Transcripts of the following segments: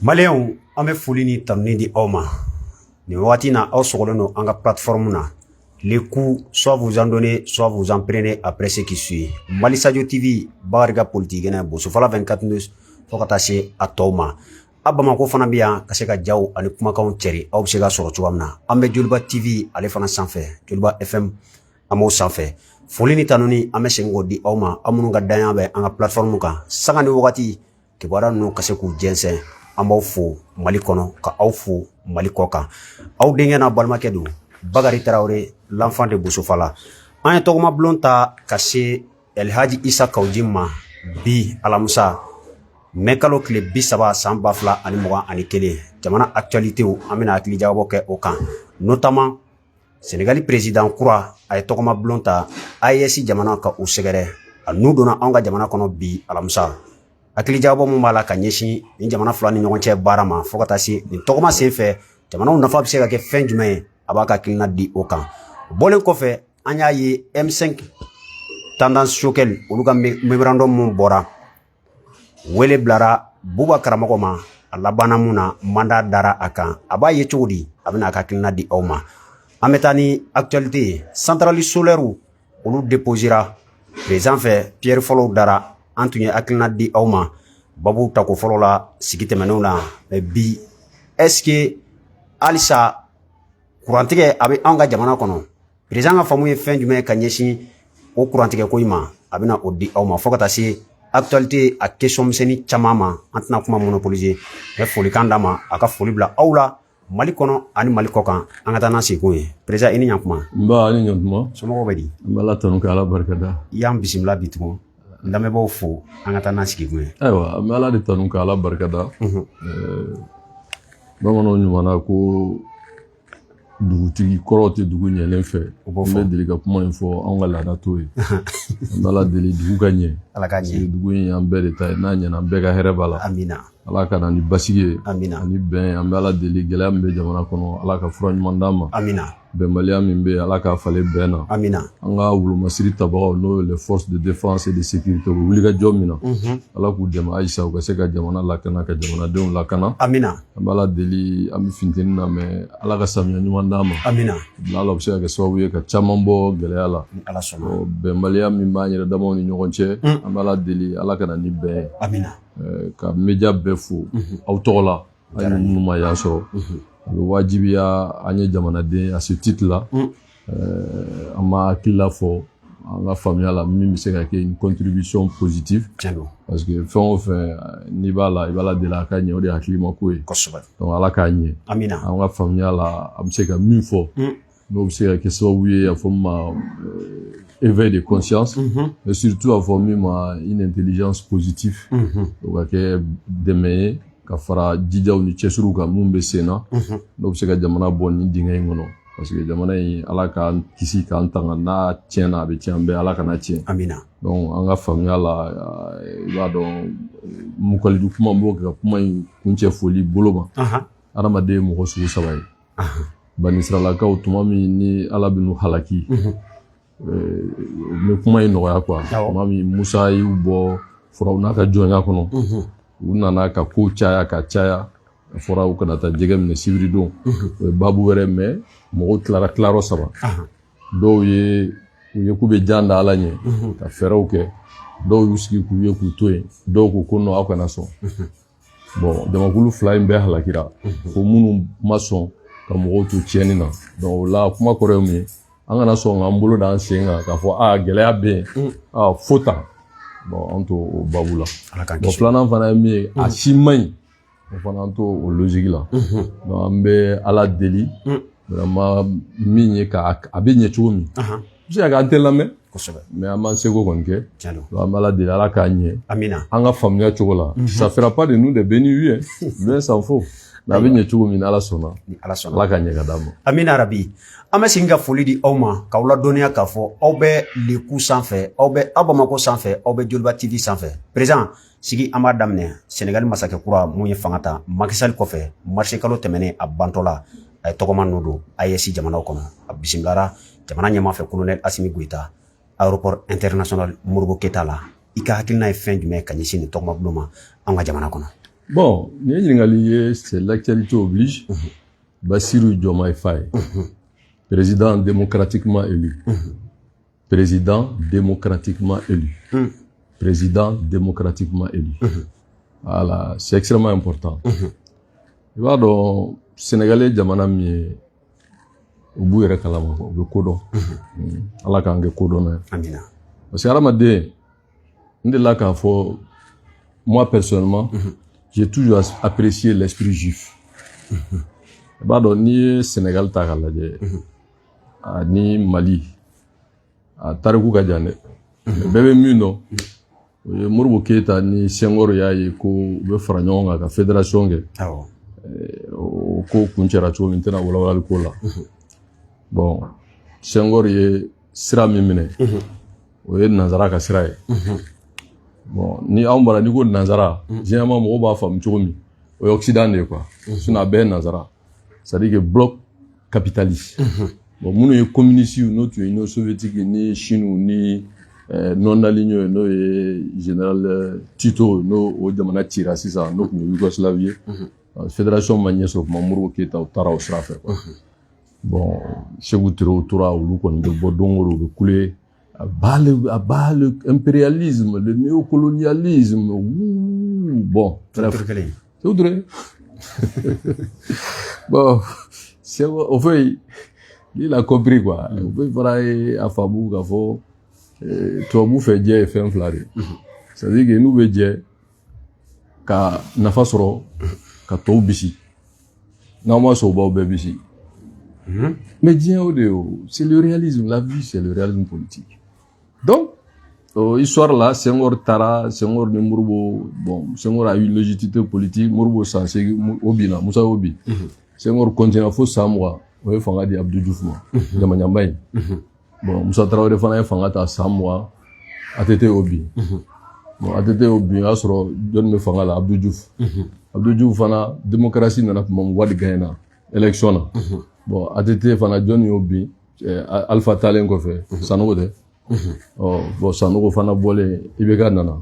Malien, an bɛ foli ni tanuni di aw ma. Nin waati na aw sɔgɔlen don an ka plateforme na. Les coups, soit vous en donnez, soit vous en prenez après ce qui suit. Mali Sadio TV, Bagarika politique gɛnɛ Bosofala 24 news fo ka taa se a tɔw ma. A Bamako fana bɛ yan ka se ka jaw ani kumakanw cɛri aw bɛ se ka sɔrɔ cogoya min na. An bɛ Joliba TV ale fana sanfɛ, Joliba FM an b'o sanfɛ. Foli ni tanuni an bɛ segin k'o di aw ma, aw minnu ka danya bɛ an ka plateforme kan. Sanga ni wagati kibaruya ninnu ka se k'u jɛnsɛn. An b'aw fo Mali kɔnɔ ka aw fo Mali kɔ kan. Aw denkɛ n'a balimakɛ don. Bakari Tarawele, l'enfant de Bosofala. An ye tɔgɔma bulon ta ka se Elhaji Isa Kawji ma bi alamisa mɛkalo tile 30 san 2021 jamana actualitéw an bɛna hakili jagabɔ kɛ o kan, notamment Sénégal président kura a ye tɔgɔma bulon ta AES jamana ka u sɛgɛrɛ a n'u donna an ka jamana kɔnɔ bi alamisa. Hakili jagabɔ mun b'a la ka ɲɛsin ni jamana fila ni ɲɔgɔn cɛ baara ma fo ka taa se nin tɔgɔma sen fɛ jamanaw nafa bɛ se ka kɛ fɛn jumɛn ye a b'a ka hakilina di o kan. Bɔlen kɔfɛ an y'a ye M5 tendance Choguel olu ka memorandum mun bɔra wele bilara Buba karamɔgɔ ma a labanna mun na mandat dara a kan a b'a ye cogo di a bɛna a ka hakilina di aw ma. An bɛ taa ni actualité ye centrale solaire olu déposera président fɛ Pierre fɔlɔw dara an tun ye hakilina di aw ma babu tako fɔlɔ la sigi tɛmɛnenw na mais bi est-ce que halisa kurantigɛ a bɛ an ka jamana kɔnɔ président ka faamu ye fɛn jumɛn ka ɲɛsin o kurantigɛ ko in ma a bɛna o di aw ma fo ka taa se actualité a question misɛnnin caman ma an tɛna kuma monopoliser mais folikan d'a ma a ka foli bila aw la Mali kɔnɔ ani Mali kɔ kan an ka taa n'an seginko ye président i ni ɲantuma. Nba ni ɲantuma. Somɔgɔw bɛ di. An bɛ Ala tanu ka Ala barikada. I y'an bisimila bi tugun n lamɛnbaaw fo an ka taa n'an seginko ye. Ayiwa an bɛ Ala de tanu ka Ala barikada. Bamananw ɲumanna ko dugutigi kɔrɔ tɛ dugu ɲɛlen fɛ. N bɛ deli ka kuma in fɔ anw ka laada t'o ye. An bɛ Ala deli dugu ka ɲɛ. Ala ka ɲɛ. Dugu in y'an bɛɛ de ta ye n'a ɲɛna an bɛɛ ka hɛrɛ b'a la. Amina. Ala ka na ni basigi ye. Amina. Ani bɛn an bɛ Ala deli gɛlɛya min bɛ jamana kɔnɔ Ala ka fura ɲuman d'an ma. Amina. Bɛnbaliya min bɛ yen Ala k'a falen bɛn na. Amina. An ka wolomasiri tabagaw n'o ye les forces de défense et de sécurité u bɛ wulikajɔ min na. Ala k'u dɛmɛ halisa u ka se ka jamana lakana ka jamanadenw lakana. Amina. An bɛ Ala deli an bɛ funteni na mais Ala ka samiya ɲuman d'an ma. Amina. Ala bɛ se ka kɛ sababu ye ka caman bɔ gɛlɛya la. Ala sɔnna. Bɛnbaliya min b'an yɛrɛ damaw ni ɲɔgɔn cɛ an bɛ Ala deli Ala ka na ni bɛn ye. Amina. Ka média bɛɛ fo aw tɔgɔ la an ye minnu ma yan sɔrɔ a bɛ wajibiya an ye jamanaden à ce titre la an ma hakilila fɔ an ka faamuya la min bɛ se ka kɛ une contribution positive parce que fɛn o fɛn n'i b'a la i b'a la deli a ka ɲɛ o de ye hakilimako ye donc Ala k'a ɲɛ an ka faamuya la a bɛ se ka min fɔ n'o bɛ se ka kɛ sababu ye a fɔ min ma éveil de conscience mais surtout a fɔ min ma une intelligence positive o ka kɛ dɛmɛ ye ka fara jijaw ni cɛsiriw kan mun bɛ sen na n'o bɛ se ka jamana bɔ nin dingɛ in kɔnɔ parce que jamana in Ala k'an kisi k'an tanga n'a tiɲɛna a bɛ tiɲɛ bɛɛ Ala kana tiɲɛ donc an ka faamuya la i b'a dɔn mukalidu kuma n b'o kɛ ka kuma in kuncɛ foli bolo ma adamaden ye mɔgɔ sugu saba ye banisiralakaw tuma min ni Ala bɛ n'u halaki mais kuma in nɔgɔya quoi tuma min Musa y'u bɔ fɔraw n'a ka jɔnya kɔnɔ u nana ka ko caya ka caya a fɔra u kana taa jɛgɛ minɛ sibiridon o ye babu wɛrɛ mais mɔgɔw tilara tilayɔrɔ saba dɔw ye u ye k'u bɛ jan da Ala ɲɛ ka fɛɛrɛw kɛ dɔw y'u sigi k'u ye k'u to yen dɔw ko ko non aw kana sɔn bon jamakulu fila in bɛɛ halakira fo minnu ma sɔn ka mɔgɔw to tiɲɛni na donc o la kuma kɔrɔ ye mun ye an kana sɔn k'an bolo d'an sen kan k'a fɔ gɛlɛya bɛ yen fo tan bon an to o babu la bon filanan fana ye min ye a si man ɲi o fana an to o logique la donc an bɛ Ala deli vraiment min ye a bɛ ɲɛ cogo min a bɛ se ka kɛ an tɛ lamɛn mais an b'an seko kɔni kɛ donc an bɛ Ala deli Ala k'a ɲɛ an ka faamuya cogo la ça fera pas de nous des bénis loin s'en faut mais a bɛ ɲɛ cogo min ni Ala sɔnna Ala ka ɲɛ ka d'an ma. Amina rabi. An bɛ segin ka foli di aw ma k'aw ladɔnniya k'a fɔ aw bɛ les coups sanfɛ aw bɛ aw Bamako sanfɛ aw bɛ Joliba TV sanfɛ président sigi an b'a daminɛ Sénégal masakɛ kura mun ye fanga ta Macky Sall kɔfɛ marché kalo tɛmɛnen a bantɔ la a ye tɔgɔma ninnu don AES jamanaw kɔnɔ a bisimilara jamana ɲɛmaa fɛ colonel Assimi Goïta aéroport international Modibo Keyita la i ka hakilina ye fɛn jumɛn ka ɲɛsin nin tɔgɔma bulon ma an ka jamana kɔnɔ. Bon, c'est l'actualité oblige. Bassirou Diomaye Faye, président démocratiquement élu. Président démocratiquement élu. Président démocratiquement élu. Voilà, c'est extrêmement important. Il va donc Sénégalais jamana mi au bout de kalama le kodon. Allah kan ge kodon. Amina. Parce que Aramade, ndela ka fo moi personnellement, j'ai toujours apprécié l'esprit juif. Bah donc ni Sénégal ta kala je, ni Mali, a tariku ka jane. Bébé Muno, Moribo Keïta ni Senghor yaye ko be fara ɲɔgɔn kan ka fédération kɛ. Awɔ. O ko kuncɛra cogo min n tɛna walawalali ko la. Bon, Senghor ye sira min minɛ, o ye nanzara ka sira ye. Bon, ni anw bara ni ko nanzara, généralement mɔgɔw b'a faamu cogo min, o ye Occident de ye quoi. Sinon a bɛɛ ye nanzara. C'est-à-dire que bloc capitaliste. Bon, minnu ye communiste n'o tun ye Union soviétique ni Chine ni non-aligné n'o ye général Tito n'o o jamana cira sisan n'o tun ye Yougoslavie. Fédération ma ɲɛ sɔrɔ kuma Moribo Keyita o taara o sira fɛ quoi. Bon, Sékou Touré o tora olu kɔni bɛ bɔ don o don u bɛ kule à bas le impérialisme, le néocolonialisme. Bon, bref. Sékou Touré. Bon, au fait, il a compris quoi. Au fait, il a fallu qu'il faut tubabu fɛ jɛ ye fɛn fila de. C'est-à-dire que n'u bɛ jɛ ka nafa sɔrɔ ka tɔw bisi. N'aw ma sɔn u b'aw bɛɛ bisi. Mais diɲɛ o de o, c'est le réalisme, la vie c'est le réalisme politique. Donc, histoire là, Senghor tara, Senghor ni Moribo, bon, Senghor a eu une légitimité politique, Moribo censé Obi na, Moussa Obi. Senghor continue à faire ça moi, o ye fanga di Abdou Diouf ma, Jamanyamba in. Bon, Moussa Traoré fana ye fanga ta 100 mois, ATT Obi. Bon, ATT Obi a sɔrɔ jɔn bɛ fanga la Abdou Diouf. Abdou Diouf fana démocratie nana tuma min Wade gagné na élection na. Bon, ATT fana jɔn y'o bin Alpha Talen kɔfɛ Sanogo tɛ. Bon, Sanogo fana bɔlen IBK nana.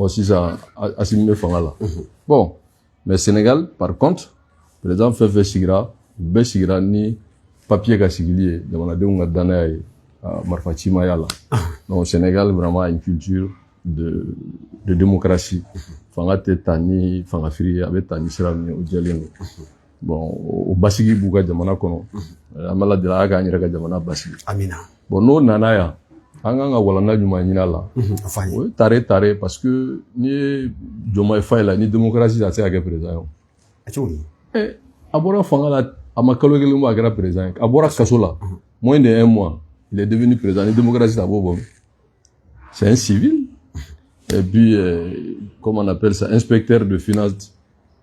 Sisan Assimi bɛ fanga la. Bon, mais Sénégal par contre, président fɛn fɛn sigira, u bɛɛ sigira ni papier ka sigili ye jamanadenw ka danaya ye marifa cimaya la. Donc Sénégal vraiment a une culture de démocratie. Fanga tɛ ta ni fanga firi ye, a bɛ ta ni sira min ye o jɛlen don. Bon, o basigi b'u ka jamana kɔnɔ. An bɛ Ala deli Ala k'an yɛrɛ ka jamana basigi. Amina. Bon, n'o nana yan, an kan ka walanda ɲuman ɲini a la. O ye tare parce que ni ye Diomaye Faye la ni démocratie a se ka kɛ président ye. A cogo di? A bɔra fanga la, a ma kalo kelen bɔ a kɛra président ye. A bɔra kaso la, moins de 1 mois, il est devenu président. Ni démocratie a b'o bɔ. C'est un civil. Et puis, comment on appelle ça, inspecteur de finances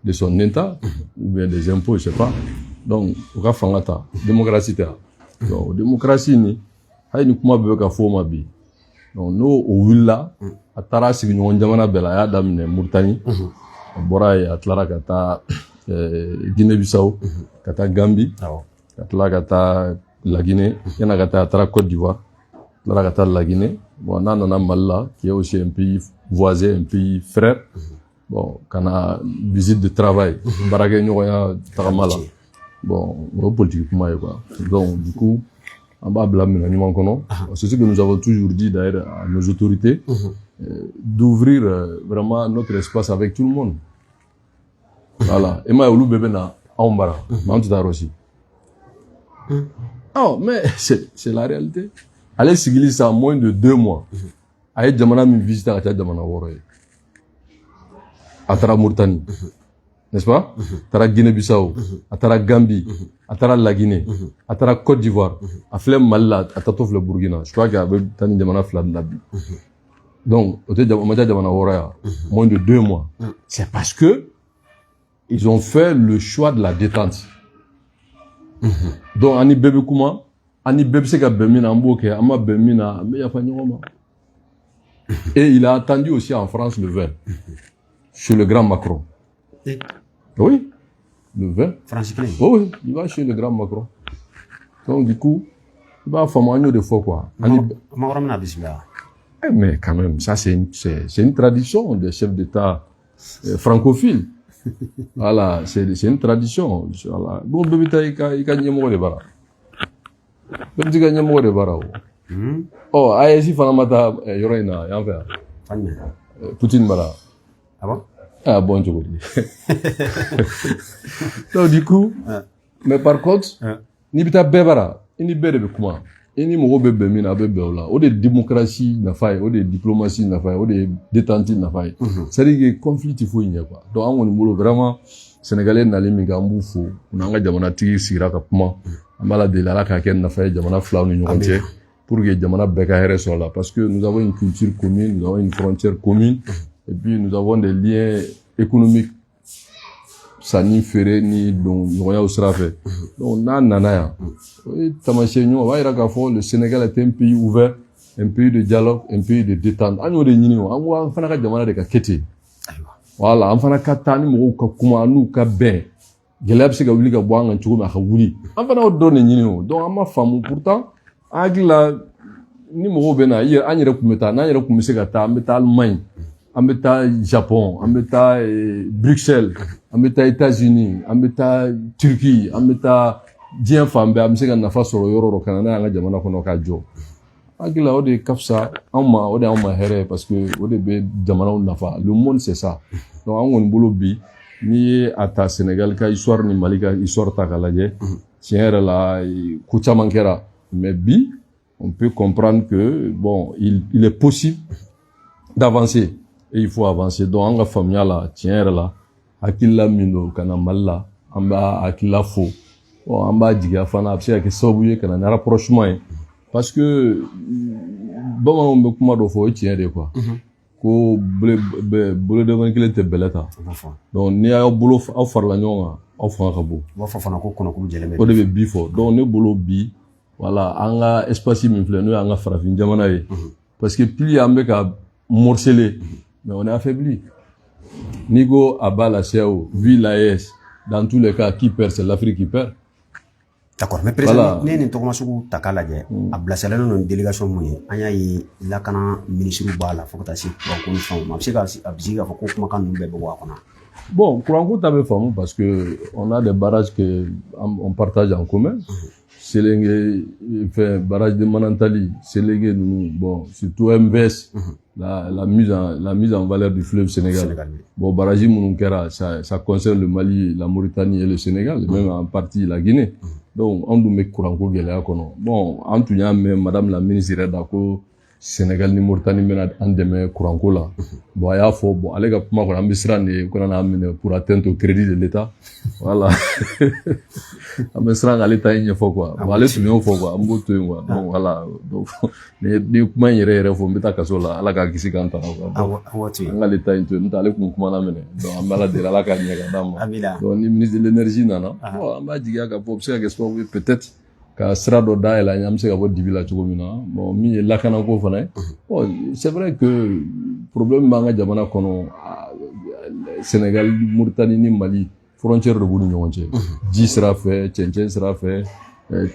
de son État, ou bien des impôts, je sais pas. Donc, au cas fangata, démocratie ta. Donc, démocratie ni, hay ni kuma bebe ka foma bi. Donc, no o willa, a tara sigi ɲɔgɔn jamana bɛɛ la, a y'a daminɛ Mauritanie, a bɔra ye, a tilara ka taa Guinée-Bissau, ka taa Gambie, ka tila ka taa La Guinée, yana ka taa a taara Côte d'Ivoire, tilara ka taa La Guinée. Bon, n'a nana Mali la, qui est aussi un pays voisin, un pays frère. Bon, quand on a visite de travail, baraké ɲɔgɔnya tagama la. Bon, on politique kuma ye quoi. Donc, du coup, on va blâmer le ɲuman kɔnɔ. C'est ce que nous avons toujours dit d'ailleurs à nos autorités, d'ouvrir vraiment notre espace avec tout le monde. Voilà. Et moi, olu bɛɛ bɛ na anw bara, mais anw tɛ taa yɔrɔ si. Oh, mais c'est la réalité. Ale sigili sa moins de 2 mois. A ye jamana min visiter ka ca jamana 6 ye. A taara Mauritanie, n'est-ce pas? A taara Guinée-Bissau, a taara Gambie, a taara La Guinée, a taara Côte d'Ivoire, a filɛ Mali la, a taatɔ filɛ Burkina. Je crois qu'à bɛ taa ni jamana 2 de la bi. Donc, o tɛ ma ca jamana 6 ya, moins de 2 mois. C'est parce que ils ont fait le choix de la détente. Donc, ani bébé kuma, ani bébé se ka bɛn min na, an b'o kɛ, an ma bɛn min na, an bɛ yafa ɲɔgɔn ma. Et il a attendu aussi en France le 20, chez le grand Macron. Oui, le 20. Oh, oui, il va chez le grand Macron. Donc, du coup, il va faire un de fois quoi. Mais quand même, ça c'est une tradition des chefs d'État francophiles. Voilà, c'est une tradition. Voilà. Bon, bébé, il gagne moins de bara. Bébé, il gagne moins de bara. Oh, si Fanamata, Yorena, y'en fait. Poutine bara. Ah bon? Ah bon, je vous dis. Donc, du coup, mais par contre, ni bita bebara, ni bede be kuma. Ni mo be be mina be be ola. O de démocratie na faille, o de diplomatie na faille, o de détente na faille. C'est-à-dire que conflit il faut y quoi. Donc on ngolo vraiment sénégalais na limi gambu fo. On nga jamana tigi sira ka kuma. Amala de la ka ken na faille jamana flaw ni ñonté pour que jamana be ka here sur là parce que nous avons une culture commune, nous avons une frontière commune et puis nous avons des liens économiques sani fere ni donc ɲɔgɔnya o sira fɛ donc n'a nana yan o ye taamasiyɛn ɲuman o b'a yira k'a fɔ le Sénégal est un pays ouvert un pays de dialogue un pays de détente an y'o de ɲini o an ko an fana ka jamana de ka kɛ ten voilà an fana ka taa ni mɔgɔw ka kuma an n'u ka bɛn gɛlɛya bɛ se ka wuli ka bɔ an kan cogo min a ka wuli an fana y'o dɔrɔn de ɲini o donc an ma faamu pourtant an hakili la ni mɔgɔw bɛ na an yɛrɛ tun bɛ taa n'an yɛrɛ tun bɛ se ka taa an bɛ taa Allemagne an bɛ taa Japon an bɛ taa Bruxelles an bɛ taa États-Unis an bɛ taa Turquie an bɛ taa diɲɛ fan bɛɛ an bɛ se ka nafa sɔrɔ yɔrɔ dɔ kana n'a y'an ka jamana kɔnɔ ka jɔ hakili o de ka fisa anw ma o de y'anw ma hɛrɛ parce que o de bɛ jamanaw nafa le monde c'est ça donc an kɔni bolo bi n'i ye a ta Sénégal ka histoire ni Mali ka histoire ta k'a lajɛ tiɲɛ yɛrɛ la ko caman kɛra mais bi on peut comprendre que bon il est possible d'avancer et il faut avancer donc an ka faamuya la tiɲɛ yɛrɛ la hakilila min don ka na Mali la an b'a hakilila fo bon an b'a jigiya fana a bɛ se ka kɛ sababu ye ka na ni rapprochement ye parce que bamananw bɛ kuma dɔ fɔ o ye tiɲɛ de ye quoi ko bolodengonin kelen tɛ bɛlɛ ta donc ni y'aw bolo aw farala ɲɔgɔn kan aw fanga ka bon u b'a fɔ fana ko kɔnɔkuru jɛlen bɛ o de bɛ bi fɔ donc ne bolo bi voilà an ka espace min filɛ n'o y'an ka farafin jamana ye parce que plus an bɛ ka morceler mais on est affaibli. Nigo Abala Seo, vu l'AES, dans tous les cas, qui perd, c'est l'Afrique qui perd. D'accord, mais président, ni nin tɔgɔma sugu ta k'a lajɛ a bilasiralen don délégation mun ye an y'a ye lakana ministre b'a la fo ka taa se kuranko ni fɛnw ma a bɛ se k'a fɔ ko kumakan ninnu bɛɛ bɛ bɔ a kɔnɔ. Bon, kuranko ta bɛ faamu parce que on a des barrages que on partage en commun. Selenge, enfin, barrage de Manantali, Selenge, bon, surtout MVS, la mise en valeur du fleuve Sénégal. Bon, barrage Mounoukera, ça concerne le Mali, la Mauritanie et le Sénégal, même en partie la Guinée. Donc, on doit mettre Kouranko Gélea Kono. Bon, en tout cas, madame la ministre d'Ako, Sénégal ni Mauritanie mena an dɛmɛ kuranko la bon a y'a fɔ bon ale ka kuma kɔnɔ an bɛ siran de ko na minɛ pour atteindre au crédit de l'État voilà an bɛ siran k'ale ta in ɲɛfɔ quoi bon ale tun y'o fɔ quoi an b'o to yen quoi donc voilà donc ni kuma in yɛrɛ fɔ n bɛ taa kaso la ala k'a kisi k'an tanga quoi donc an k'ale ta in to yen n'o tɛ ale tun kumana minɛ donc an bɛ ala deli ala k'a ɲɛ ka d'an ma donc ni ministre de l'énergie nana bon an b'a jigiya k'a fɔ o bɛ se ka kɛ sababu ye peut-être ka sira dɔ dayɛlɛ an bɛ se ka bɔ dibi la cogo min na bon min ye lakanako fana ye bon c'est vrai que problème b'an ka jamana kɔnɔ Sénégal Mauritanie ni Mali frontière de b'u ni ɲɔgɔn cɛ ji sira fɛ cɛncɛn sira fɛ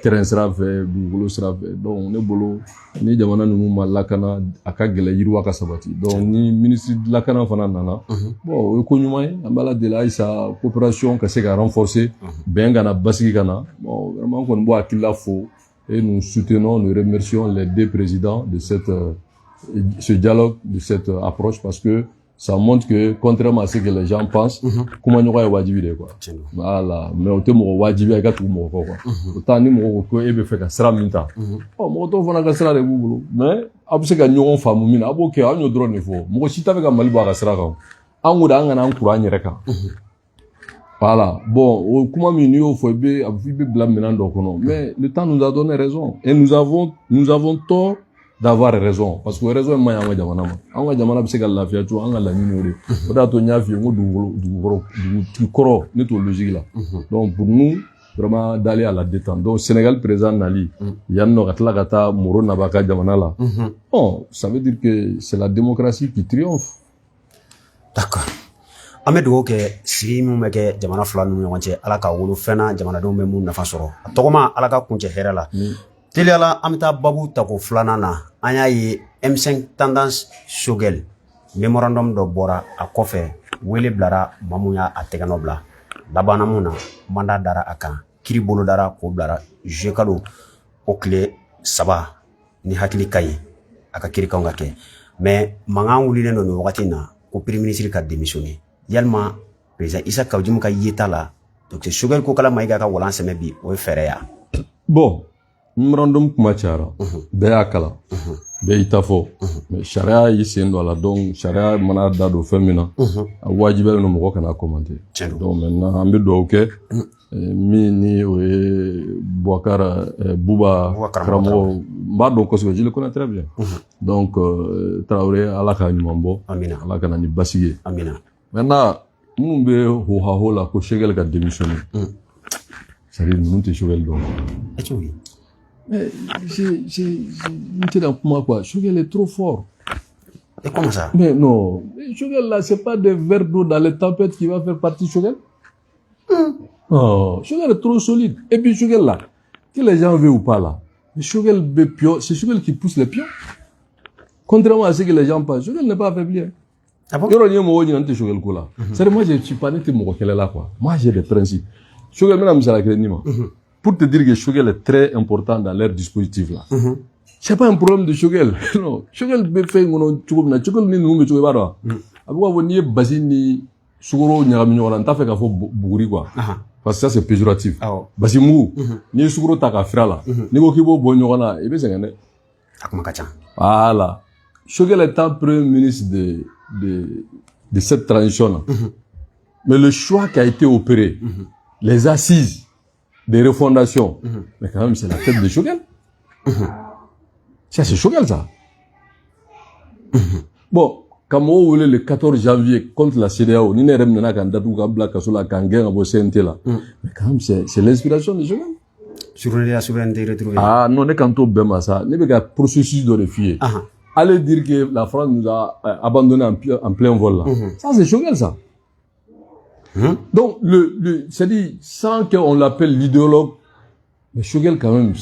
terrain sira fɛ dugukolo sira fɛ donc ne bolo ni jamana ninnu ma lakana a ka gɛlɛ yiriwa ka sabati donc ni ministre lakana fana nana bon o ye ko ɲuman ye an b'a la deli halisa coopération ka se ka renforcer bɛn kana basigi kana bon vraiment kɔni b'o hakilila fo et nous soutenons nous remercions les deux présidents de ce dialogue de cette approche parce que ça montre que contrairement à ce que les gens pensent kuma ɲɔgɔn ye wajibi de ye quoi voilà mais o tɛ mɔgɔ wajibi i ka tugu mɔgɔ kɔ quoi autant ni mɔgɔ ko e bɛ fɛ ka sira min ta mɔgɔ tɔw fana ka sira de b'u bolo mais a bɛ se ka ɲɔgɔn faamu min na a b'o kɛ an y'o dɔrɔn de fɔ mɔgɔ si t'a fɛ ka Mali bɔ a ka sira kan an ko de an kana an kuru an yɛrɛ kan voilà bon o kuma min n'i y'o fɔ i bɛ bila minɛn dɔ kɔnɔ mais le temps nous a donné raison et nous avons tort d'avoir raison parce que raison ma y'an ka jamana ma an ka jamana bɛ se ka lafiya cogo an ka laɲini o de o de y'a to n y'a f'i ye n ko dugutigi kɔrɔ ne t'o logique la donc pour nous vraiment d'aller à la détente donc Sénégal président nali yan nɔ ka tila ka taa Moro Naba ka jamana la bon ça veut dire que c'est la démocratie qui triomphe. D'accord. An bɛ dugawu kɛ sigi min bɛ kɛ jamana fila ninnu ɲɔgɔn cɛ ala ka wolo fɛn na jamanadenw bɛ mun nafa sɔrɔ a tɔgɔma ala ka kuncɛ hɛrɛ la teliyala an bɛ taa babu tako filanan na an y'a ye M5 tendance Sogɛl memorandum dɔ bɔra a kɔfɛ wele blara mamuya ategano bla labana muna manda dara akan kiri bolo dara ko blara jekalo okle saba ni hakili kayi aka kiri kaunga ke mais mangan wulile no wakati na ko premier ministre ka démissionner yalma président Issa Kawjum ka yeta la donc c'est Choguel ko kala maiga ka walan seme bi o fere ya bon memorandum kuma cara bɛɛ y'a kala bɛɛ y'i ta fɔ mais sariya y'i sen don a la donc sariya mana da don fɛn min na a wajibiyalen don mɔgɔ kana commenter donc maintenant an bɛ dugawu kɛ min ni o ye Boubacar Buba karamɔgɔ n b'a dɔn kosɛbɛ je le connais très bien donc Traoré ala ka ɲuman bɔ ala kana ni basigi ye maintenant minnu bɛ ho la ko Choguel ka démissionner c'est-à-dire ninnu tɛ Choguel dɔn mais quoi. Choguel est trop fort. Et comment ça? Mais non, Choguel là, c'est pas des verres d'eau dans les tempêtes qui va faire partie Choguel. Oh, Choguel est trop solide. Et puis Choguel là, que les gens veulent ou pas là, mais Choguel c'est Choguel qui pousse les pions. Contrairement à ce que les gens pensent, Choguel n'est pas affaibli. Ah bon? C'est-à-dire, moi je suis pas né là quoi. Moi j'ai des principes. Choguel même ça la crédit. Pour te dire que Choguel est très important dans leur dispositif là. C'est pas un problème de Choguel. Non, Choguel be fait ngono chukubna Choguel ni numbe chukube baro. Abuwa woni basini sugoro nyagami nyora nta fait ka fo buguri quoi. Parce que ça c'est péjoratif. Basimu ni sugoro ta ka fira la. Ni ko kibo bo nyona e be sengane. Akuma kacha. Voilà. Choguel est un premier ministre de cette transition là. Mais le choix qui a été opéré, les assises des refondations. Mais quand même, c'est la tête de Choguel. Ça, c'est Choguel, ça. Bon, quand on voulait le 14 janvier contre la CEDEAO, ni ne remena kan datu ka bla kasola kan gen abo CNT là. Mais quand même, c'est l'inspiration de Choguel. Souveraineté, la souveraineté retrouvée. Ah, non, ne quand on bema ça, ne be processus de refier. Allez dire que la France nous a abandonné en plein vol là. Ça, c'est Choguel, ça. Donc, c'est-à-dire, sans qu'on l'appelle l'idéologue, mais Choguel, quand même,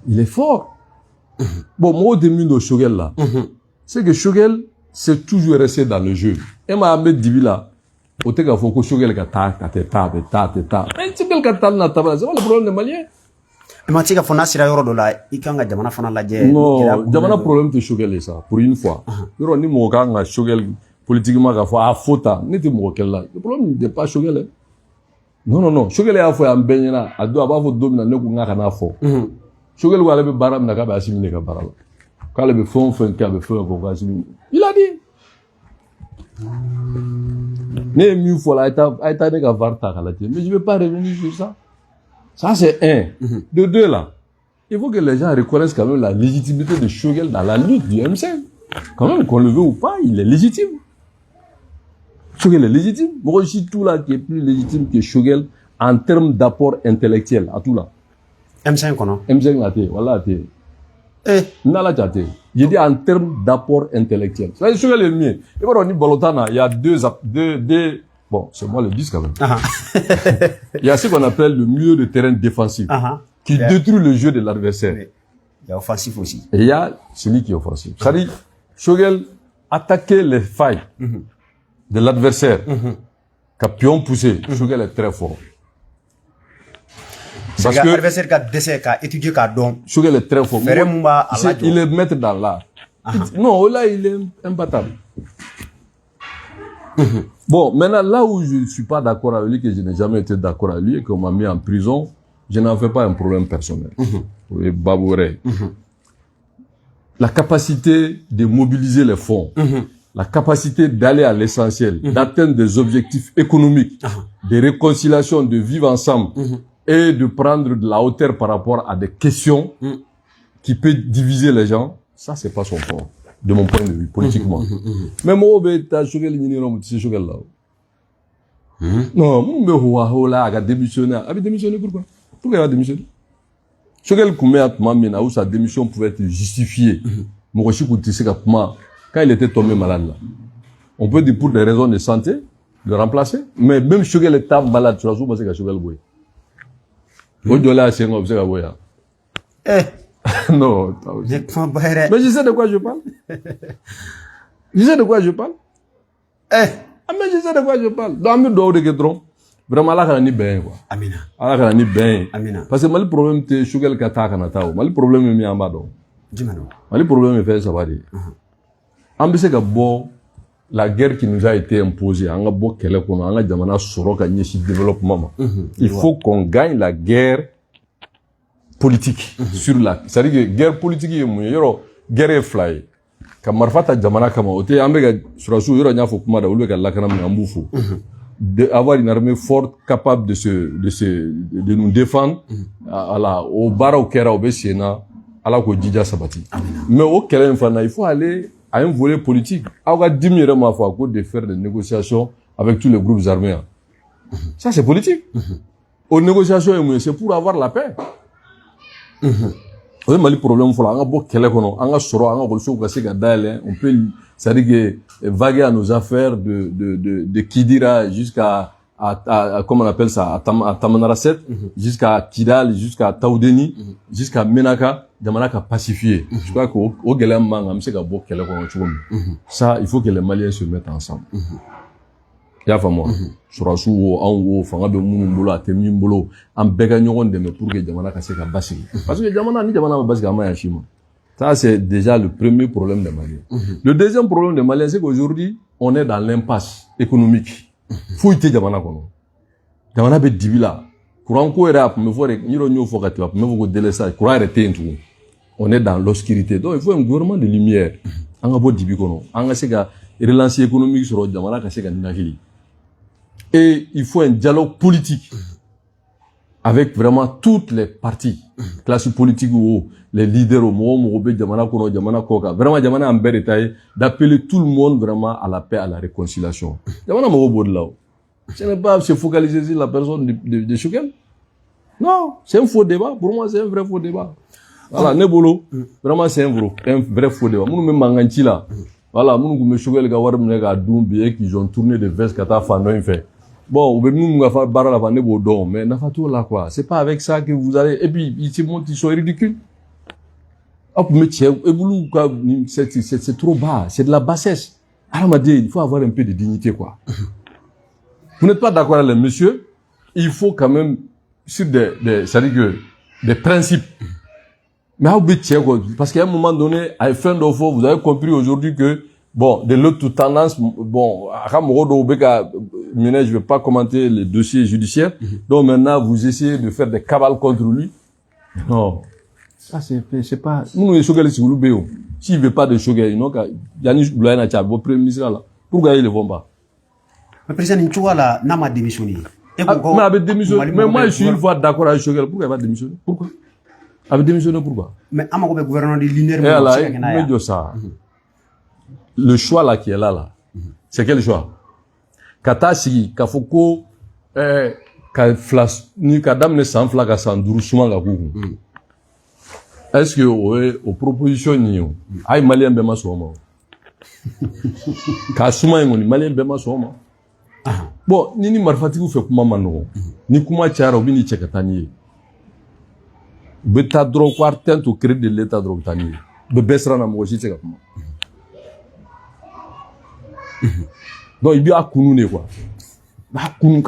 il est fort. Bon, moi, au début de Choguel, là, c'est que Choguel, c'est toujours resté dans le jeu. Et ma Ahmed Dibi, là, au fait qu'il faut que Choguel, mais c'est quel Qatar, c'est pas le problème des Maliens. Mais tu sais que Fona Sira Yoro la, il y a un Jamana Fana la Dje. Non, Jamana problème de Choguel, ça, pour une fois. Yoro, ni mon gars, Choguel, politiquement, il faut à faute, n'était pas là. Le problème n'est pas Choguel. Non. Choguel est à faire un bénina, à deux, à bas, faut dominer, ne qu'on a qu'un affaire. Choguel, ou aller baram, n'a qu'à assimiler qu'à baram. Quand le fond fait un cas, le feu, on va assimiler. Il a dit. Mais mieux, faut la, aïta, n'est qu'à varta, mais je vais pas revenir sur ça. Ça, c'est un. De deux, là. Il faut que les gens reconnaissent quand même la légitimité de Choguel dans la lutte du M5. Quand même, qu'on le veut ou pas, il est légitime. Choguel est légitime. Moi, je suis tout là qui est plus légitime que Choguel en termes d'apport intellectuel, à tout là. M5, non? M5 là, voilà, Nala Tchate. J'ai dit en termes d'apport intellectuel. Ça, Choguel est le mien. Et voilà, on dit Bolotana, il y a deux, bon, c'est moi le 10 quand même. Il y a ce qu'on appelle le milieu de terrain défensif, qui détruit le jeu de l'adversaire. Il y a offensif aussi. Et il y a celui qui est offensif. C'est-à-dire, Choguel attaquer les failles de l'adversaire, qu'a pion poussé, Choguel est très fort. Parce que l'adversaire qui a décidé, qui a étudié, qui a don. Choguel est très fort. Il est maître dans l'art. Non, là, il est imbattable. Bon, maintenant, là où je ne suis pas d'accord avec lui, que je n'ai jamais été d'accord avec lui, et qu'on m'a mis en prison, je n'en fais pas un problème personnel. Oui, Babouré. La capacité de mobiliser les fonds, la capacité d'aller à l'essentiel, d'atteindre des objectifs économiques, de réconciliation, de vivre ensemble, et de prendre de la hauteur par rapport à des questions qui peuvent diviser les gens, ça, c'est pas son fort, de mon point de vue, politiquement. Mais moi, t'as Choguel, tu sais Choguel là. Non, moi, là, il a démissionné. Il a démissionné pourquoi? Pourquoi il a démissionné? Choguel Koumé a Toumamina, où sa démission pouvait être justifiée. Quand il était tombé malade là. On peut dire pour des raisons de santé, le remplacer. Mais même Choguel était malade, tu l'as souvent pensé qu'à Choguel Boué. Non, mais je sais de quoi je parle. Je sais de quoi je parle. Ah, mais je sais de quoi je parle. Donc, on doit de dron. Vraiment, Allah kana ni ben quoi. Amina. Allah kana ni ben. Amina. Parce que mal problème te sugar kata kana taw. Mal problème mi amba do. Jimano. Mal problème fait ça va dire. An bɛ se ka bɔ la guerre qui nous a été imposée an ka bɔ kɛlɛ kɔnɔ an ka jamana sɔrɔ ka ɲɛsin développement ma. Il faut qu'on gagne la guerre politique sur la, c'est-à-dire que guerre politique ye mun ye yɔrɔ guerre ye fila ye ka marifa ta jamana kama o tɛ an bɛ ka surasiw yɔrɔ n y'a fɔ kuma da olu bɛ ka lakana min an b'u fo avoir une armée forte capable de nous défendre ala o baaraw kɛra o bɛ sen na ala k'o jija sabati mais o kɛlɛ in fana il faut aller à un volet politique aw ka dimi yɛrɛ m'a fɔ a ko de faire des négociations avec tous les groupes armés ça c'est politique aux négociations ye mun ye c'est pour avoir la paix o ye Mali problème fɔlɔ an ka bɔ kɛlɛ kɔnɔ an ka sɔrɔ an ka école ka se ka dayɛlɛ on peut c'est-à-dire que vaguer à nos affaires de Kidira jusqu'à comment on appelle ça à Tamanrasset jusqu'à Kidal jusqu'à Taoudeni jusqu'à Menaka jamana ka pacifier je crois que au gɛlɛya man kan an bɛ se ka bɔ kɛlɛ kɔnɔ cogo min ça il faut que les Maliens se mettent ensemble i y'a faamu wa surasiw wo anw wo fanga bɛ minnu bolo a tɛ min bolo an bɛɛ ka ɲɔgɔn dɛmɛ pour que jamana ka se ka basigi parce que jamana ni jamana ma basigi an ma yan si ma ça c'est déjà le premier problème des Maliens le deuxième problème des Maliens c'est qu'aujourd'hui on est dans l'impasse économique foyi tɛ jamana kɔnɔ jamana bɛ dibi la courant ko yɛrɛ a tun bɛ fɔ de n yɛrɛ y'o fɔ ka tɛmɛ a tun bɛ fɔ ko délestage courant yɛrɛ tɛ yen tugun on est dans l'obscurité donc il faut un gouvernement de lumière an ka bɔ dibi kɔnɔ an ka se ka relance économique sɔrɔ jamana ka se ka ninakili et il faut un dialogue politique avec vraiment toutes les parties classe politique ou les leaders au moment où jamana kono jamana koka vraiment jamana en belle détail d'appeler tout le monde vraiment à la paix à la réconciliation jamana mo bo là ce n'est pas se focaliser sur la personne de Choguel non c'est un faux débat pour moi c'est un vrai faux débat voilà nebolo vraiment c'est un vrai faux débat munu me manganti là voilà munu ko me Choguel ga war me ga dumbi et qu'ils ont tourné de veste kata fando in fait bon, nous va faire barre la vente au don, mais n'a pas tout là quoi. C'est pas avec ça que vous allez. Et puis ils se montrent, ils sont ridicules. Hop, mais c'est trop bas, c'est de la bassesse. Alors m'a dit, il faut avoir un peu de dignité quoi. Vous n'êtes pas d'accord avec le monsieur, il faut quand même sur c'est-à-dire que des principes. Mais parce qu'à un moment donné, à la fin de vous avez compris aujourd'hui que bon, de l'autre tendance, bon, je vais pas commenter les dossiers judiciaires. Donc maintenant, vous essayez de faire des cabales contre lui. Non. Ça, c'est pas, nous, Choguel, si vous l'oubliez, s'il veut pas de Choguel, non, Yannick Blouana Tchab, votre premier ministre là, pourquoi ils ne vont pas? Le président Nchoua là, n'a pas démissionné. Mais avec démissionné. Mais moi, je suis une fois d'accord avec Choguel. Pourquoi il va démissionner? Pourquoi? Avec démissionné, pourquoi? Mais, à le gouvernement de l'INER, mais ça. Le choix là qui est là, c'est quel choix? Kata sigi, kafoko, ka flas, ni kadam ne san fla ka san duru suma ka kuku. Est-ce que aux propositions ni yo, ay malien bema soma. Ka suma ngoni malien bema soma. Bon, ni marfatiku fe kuma mano. Ni kuma chara obi ni chekatani. Beta dro quartent au crédit de l'état dro tani. Be besra na mo shi cheka kuma. Donc il y a kunu quoi kunu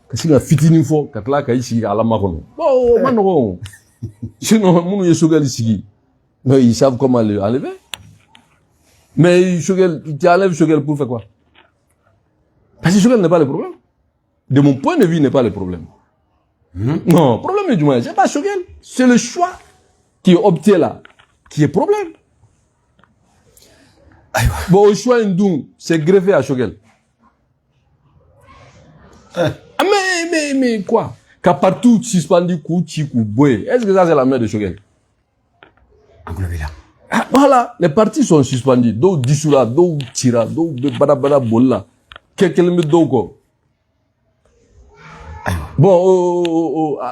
kasi nga fitini fo katla kay sigi ala makono bon manogo sinon munu Choguel sigi mais ils savent comment le enlever mais Choguel tu enlèves Choguel pour faire quoi parce que Choguel n'est pas le problème de mon point de vue n'est pas le problème non problème du moins c'est pas Choguel c'est le choix qui est opté là qui est problème. Bon, au choix Ndoum, c'est greffé à Choguel. Mais quoi? Qu'à partout suspendu Kouchi Boé. Est-ce que ça c'est la mère de Choguel? Voilà, les partis sont suspendus. Do Dissoula, do Tira, do Badabada Bolla. Quelqu'un me dogo. Bon,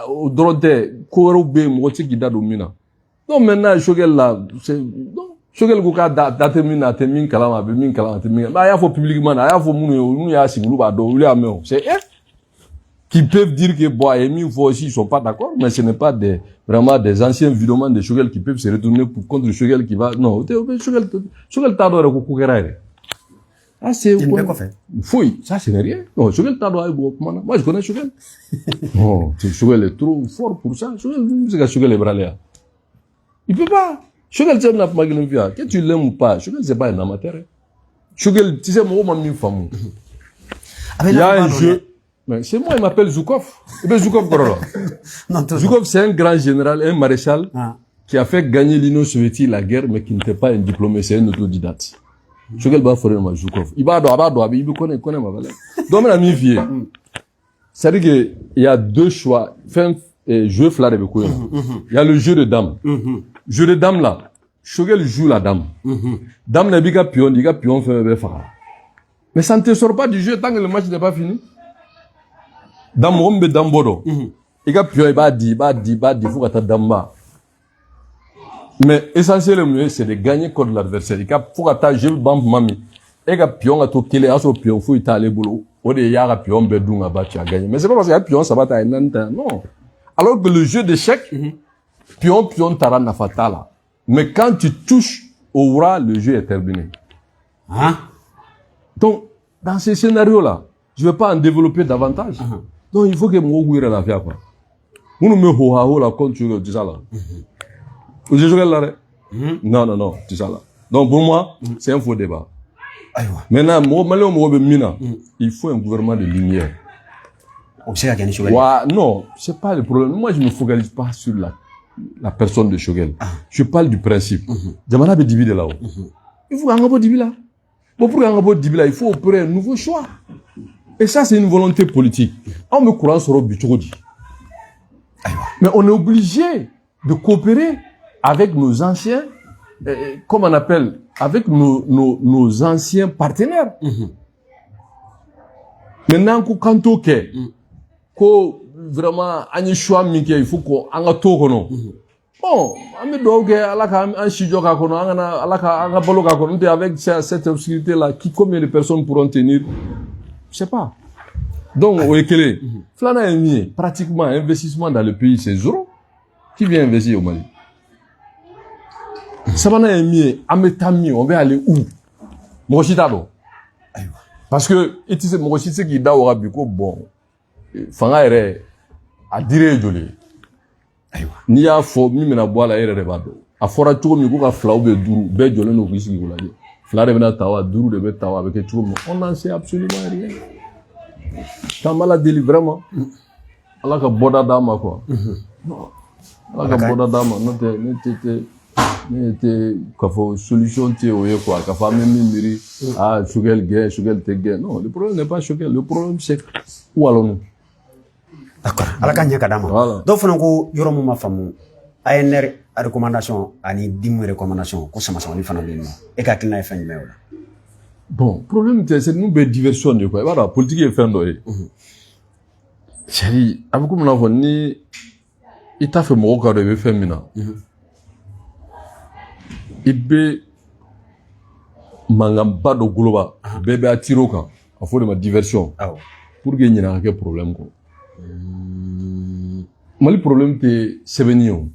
au Dorothée, Kouero B, Moti qui date au Mina. Non, maintenant, Choguel là, c'est, non. Choguel ko ka datemina temin kalama be min kalama temin ba ya fo publiquement ya fo munu ya sigulu ba do uli ameo c'est qui peuvent dire que bon et mi fo aussi ils sont pas d'accord mais ce n'est pas vraiment des anciens vidéomans de Choguel qui peuvent se retourner contre Choguel qui va non Choguel ta do ko kera Ah, c'est fouille. Ça, c'est rien. Non, Choguel t'a droit. Moi, je connais Choguel. Non, Choguel est trop fort pour ça. Choguel est bralé. Il peut pas. Choguel, c'est un peu que tu l'aimes ou pas. Choguel, c'est pas un amateur. Choguel, tu sais, moi, je femme. Il y a un jeu. Mais c'est moi, il m'appelle Zhukov. Zhukov, Zhukov, c'est un grand général, un maréchal, qui a fait gagner l'Union soviétique la guerre, mais qui n'était pas un diplômé, c'est un autodidacte. Choguel va faire un Zhukov. Il va il connaît ma valeur. Donc, on a mis vie. C'est-à-dire qu'il y a deux choix. Jeu flar avec quoi. Il y a le jeu de dames. Jeu de dames là. Choguel joue la dame. Dame n'a pas pion, il a pion fait un phare. Mais ça ne te sort pas du jeu tant que le match n'est pas fini. Dame rombe dame bodo. Il a pion, il va dire, faut que ta dame va. Mais essentiellement, c'est de gagner contre l'adversaire. Il faut que ta jeu bambe mami. Il a pion à tout killer, à son pion, faut y aller boulot. Au dé, il y a pion, bedou, à battre, à gagner. Mais c'est pas parce qu'il y a pion, ça va t'aider, non. Alors que le jeu d'échecs, pion, t'ara na fatala. Mais quand tu touches au roi, le jeu est terminé. Hein? Donc, dans ces scénarios-là, je ne vais pas en développer davantage. Donc, il faut que moi, je la vie, quoi. On me ho la contre tu ça là. Vous jouez là, non, tu ça là. Donc, pour moi, c'est un faux débat. Maintenant, il faut un gouvernement de lumière. Non, c'est pas le problème. Moi, je ne me focalise pas sur la personne de Choguel. Je parle du principe. Jamana be diviser là-haut. Il faut un peu diviser là. Bon, pour un peu diviser là, il faut opérer un nouveau choix. Et ça, c'est une volonté politique. On me courant sur le but. Mais on est obligé de coopérer avec nos anciens, comme on appelle, avec nos anciens partenaires. Maintenant, quand on est, vraiment, un choix, il faut qu'on ait un tour. Bon, on me doit un studio avec cette obscurité-là, combien de personnes pourront tenir? Je sais pas. Donc, au Ekele, Flana est mis, pratiquement, investissement dans le pays, c'est zéro. Qui vient investir au Mali? Sabana est mis, Ametami, on va aller où? Mochitado. Parce que, et tu sais, Mochitado qui est au Rabiko, bon, Fanga est à dire joli. Ni y'a fɔ min bɛna bɔ a la e yɛrɛ de b'a dɔn. A fɔra cogo min ko ka filaw bɛ duuru bɛɛ jɔlen don k'i sigi k'u lajɛ. Fila de bɛna ta wa duuru de bɛ ta wa a bɛ kɛ cogo min. On n'en sait absolument rien. T'en b'a la deli vraiment. Ala ka bɔda d'a ma quoi. Non. Ala ka bɔda d'a ma. Ne tɛ k'a fɔ solution tɛ o ye quoi. K'a fɔ an bɛ min miiri Choguel gɛn Choguel tɛ gɛn. Non, le problème n'est pas Choguel. Le problème c'est où allons-nous? D'accord. Ala ka ɲɛ ka d'a ma. Dɔw fana ko yɔrɔ min ma faamu ANR recommandation ani DIM recommandation ko sama-samani fana bɛ yen nɔ. E ka hakilina ye fɛn jumɛn o la? Bon, problème tɛ c'est nous bɛ diversion de quoi. I b'a dɔn politique ye fɛn dɔ ye. C'est-à-dire a bɛ komi n'a fɔ ni i t'a fɛ mɔgɔw ka dɔn i bɛ fɛn min na. I bɛ mankanba dɔ goloba bɛɛ bɛ attirer o kan a fɔ o de ma diversion. Pour que ɲinɛ ka kɛ problème kɔ. Mali problème tɛ sɛbɛnni o.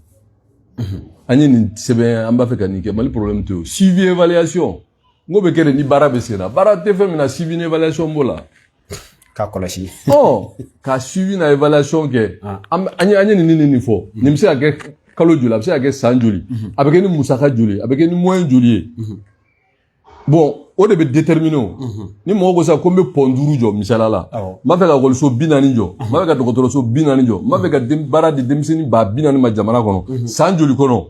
An ye nin sɛbɛn an b'a fɛ ka nin kɛ Mali problème tɛ o. Suivi évaluation ngo bɛ kɛ de ni baara bɛ sen na baara tɛ fɛn min na suivi ni évaluation b'o la. K'a kɔlɔsi. Ka suivi na évaluation kɛ an ye nin fɔ nin bɛ se ka kɛ kalo joli a bɛ se ka kɛ san joli a bɛ kɛ ni musaka joli a bɛ kɛ ni moyen joli ye. Bon o de bɛ déterminer o. Ni mɔgɔ ko sa ko n bɛ pɔn 5 jɔ misala la. N b'a fɛ ka écoliso 40 jɔ. N b'a fɛ ka dɔgɔtɔrɔso 40 jɔ. N b'a fɛ ka baara di denmisɛnnin 40 ma jamana kɔnɔ. San joli kɔnɔ